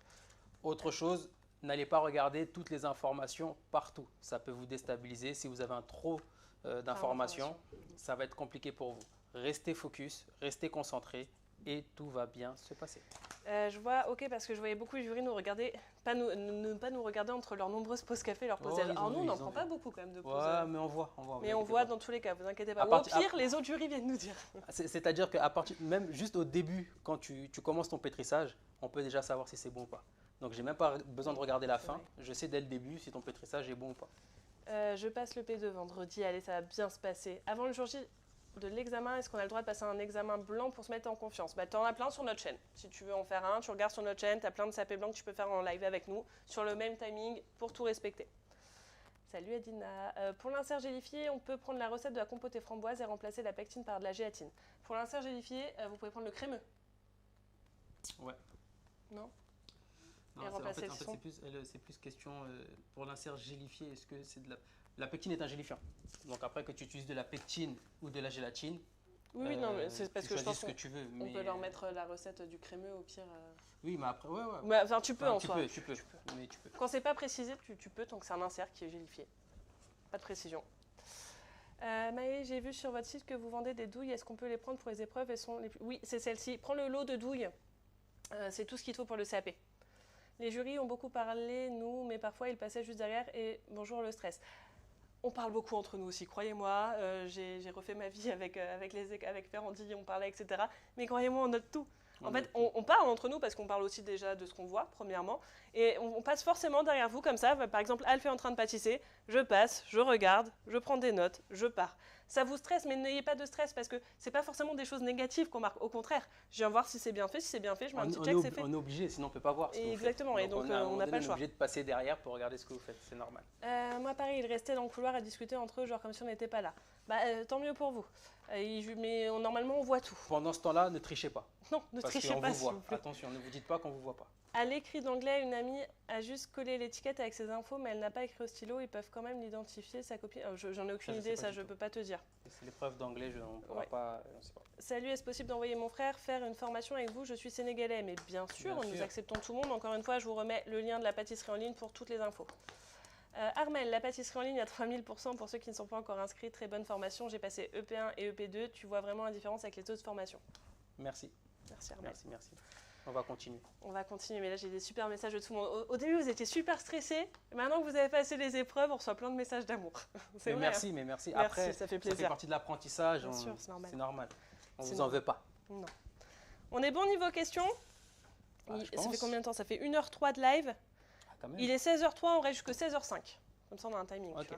Autre chose, n'allez pas regarder toutes les informations partout. Ça peut vous déstabiliser. Si vous avez un trop d'informations, ça va être compliqué pour vous. Restez focus, restez concentré et tout va bien se passer. Je vois, ok, parce que je voyais beaucoup de jurys nous regarder, ne pas nous regarder entre leurs nombreuses pauses café et leurs pauses. Alors nous, on n'en prend pas beaucoup quand même de pauses. Ouais, mais on voit. Mais on voit dans tous les cas, vous inquiétez pas. Ou au pire, les autres jurys viennent nous dire. C'est-à-dire qu'à partir, même juste au début, quand tu commences ton pétrissage, on peut déjà savoir si c'est bon ou pas. Donc, j'ai même pas besoin de regarder la fin. Je sais dès le début si ton pétrissage est bon ou pas. Je passe le P2 vendredi. Allez, ça va bien se passer. Avant le jour J de l'examen, est-ce qu'on a le droit de passer un examen blanc pour se mettre en confiance? Tu en as plein sur notre chaîne. Si tu veux en faire un, tu regardes sur notre chaîne. Tu as plein de sapés blancs que tu peux faire en live avec nous sur le même timing pour tout respecter. Salut Adina. Pour l'insert gélifié, on peut prendre la recette de la compotée framboise et remplacer la pectine par de la gélatine. Pour l'insert gélifié, vous pouvez prendre le crémeux. Ouais. Non? Non, en fait, c'est plus question pour l'insert gélifié. Est-ce que c'est de la pectine est un gélifiant. Donc après que tu utilises de la pectine ou de la gélatine, oui, non, c'est parce que je pense que tu veux. On peut leur mettre la recette du crémeux au pire. Oui, mais après, ouais. Mais, enfin, tu peux en soi. Tu peux. Quand c'est pas précisé, tu peux, tant que c'est un insert qui est gélifié. Pas de précision. Maë, j'ai vu sur votre site que vous vendez des douilles. Est-ce qu'on peut les prendre pour les épreuves? Oui, c'est celle-ci. Prends le lot de douilles. C'est tout ce qu'il faut pour le CAP. Les jurys ont beaucoup parlé, nous, mais parfois ils passaient juste derrière et bonjour le stress. On parle beaucoup entre nous aussi, croyez-moi. J'ai refait ma vie avec Ferrandi, on parlait, etc. Mais croyez-moi, on note tout. En fait, on parle entre nous parce qu'on parle aussi déjà de ce qu'on voit, premièrement. Et on passe forcément derrière vous comme ça. Par exemple, Alf est en train de pâtisser. Je passe, je regarde, je prends des notes, je pars. Ça vous stresse, mais n'ayez pas de stress parce que ce n'est pas forcément des choses négatives qu'on marque. Au contraire, je viens voir si c'est bien fait. Si c'est bien fait, je mets un petit check, c'est fait. On est obligé, sinon on ne peut pas voir ce que vous faites. Exactement, et donc on n'a pas le choix. On est obligé de passer derrière pour regarder ce que vous faites, c'est normal. Moi, pareil, ils restaient dans le couloir à discuter entre eux, genre comme si on n'était pas là. Tant mieux pour vous. Mais normalement, on voit tout. Pendant ce temps-là, ne trichez pas. Non, ne trichez pas, s'il vous plaît. Attention, ne vous dites pas qu'on ne vous voit pas. À l'écrit d'anglais, une amie a juste collé l'étiquette avec ses infos, mais elle n'a pas écrit au stylo. Ils peuvent quand même l'identifier, sa copie. J'en ai aucune idée, ça je ne peux pas te dire. C'est l'épreuve d'anglais, on ne pourra pas, on sait pas. Salut, est-ce possible d'envoyer mon frère faire une formation avec vous? Je suis sénégalais, mais bien sûr, nous acceptons tout le monde. Encore une fois, je vous remets le lien de la pâtisserie en ligne pour toutes les infos. Armel, la pâtisserie en ligne à 3000% pour ceux qui ne sont pas encore inscrits. Très bonne formation. J'ai passé EP1 et EP2. Tu vois vraiment la différence avec les autres formations. Merci. Merci Armel. Merci. On va continuer. On va continuer, mais là j'ai des super messages de tout le monde. Au début, vous étiez super stressés. Maintenant que vous avez passé les épreuves, on reçoit plein de messages d'amour. Mais merci. Merci, après, ça fait plaisir. Ça fait partie de l'apprentissage. Bien sûr, c'est normal. On ne vous en veut pas. Non. On est bon niveau questions? Ça fait combien de temps? Ça fait 1h03 de live. Il est 16h03, on reste jusqu'à 16h05. Comme ça, on a un timing. Okay.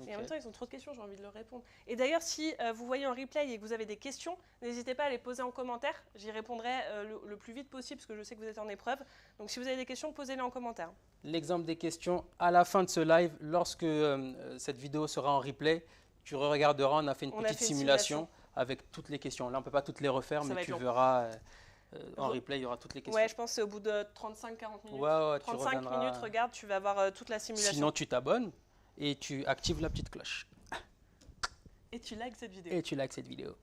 Et en même temps, ils ont trop de questions, j'ai envie de leur répondre. Et d'ailleurs, si vous voyez en replay et que vous avez des questions, n'hésitez pas à les poser en commentaire. J'y répondrai le plus vite possible parce que je sais que vous êtes en épreuve. Donc, si vous avez des questions, posez-les en commentaire. L'exemple des questions à la fin de ce live, lorsque cette vidéo sera en replay, tu regarderas, on a fait une petite simulation avec toutes les questions. Là, on ne peut pas toutes les refaire, mais tu verras... en replay, il y aura toutes les questions. Ouais, je pense que c'est au bout de 35-40 minutes. Ouais, 35 minutes, regarde, tu vas voir toute la simulation. Sinon, tu t'abonnes et tu actives la petite cloche. Et tu likes cette vidéo.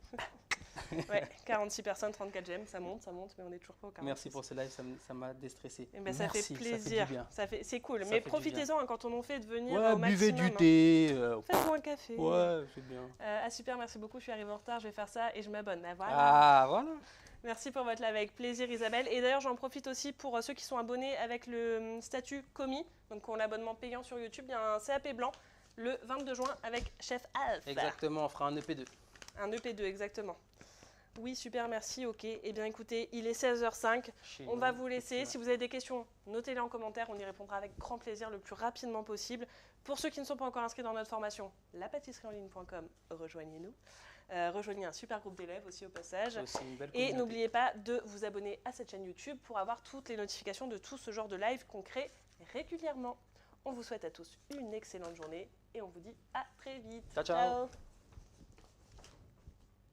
Ouais, 46 personnes, 34 j'aime, ça monte, mais on n'est toujours pas au 46. Merci pour ce live, ça m'a déstressé. Et ça fait plaisir, c'est cool. Mais profitez-en quand on en fait de venir au maximum. Buvez du thé. Faites-moi un café. Ouais, c'est bien. Super, merci beaucoup, je suis arrivée en retard, je vais faire ça et je m'abonne. Voilà. Merci pour votre live, avec plaisir Isabelle. Et d'ailleurs, j'en profite aussi pour ceux qui sont abonnés avec le statut commis, donc qui ont l'abonnement payant sur YouTube, il y a un CAP blanc le 22 juin avec Chef Alf. Exactement, on fera un EP2. Un EP2, exactement. Oui, super, merci, ok. Eh bien écoutez, il est 16h05, on va vous laisser. Si vous avez des questions, notez-les en commentaire, on y répondra avec grand plaisir le plus rapidement possible. Pour ceux qui ne sont pas encore inscrits dans notre formation, lapâtisserieenligne.com, rejoignez-nous. Rejoignez un super groupe d'élèves aussi au passage. Et n'oubliez pas de vous abonner à cette chaîne YouTube pour avoir toutes les notifications de tout ce genre de live qu'on crée régulièrement. On vous souhaite à tous une excellente journée et on vous dit à très vite. Ciao, ciao.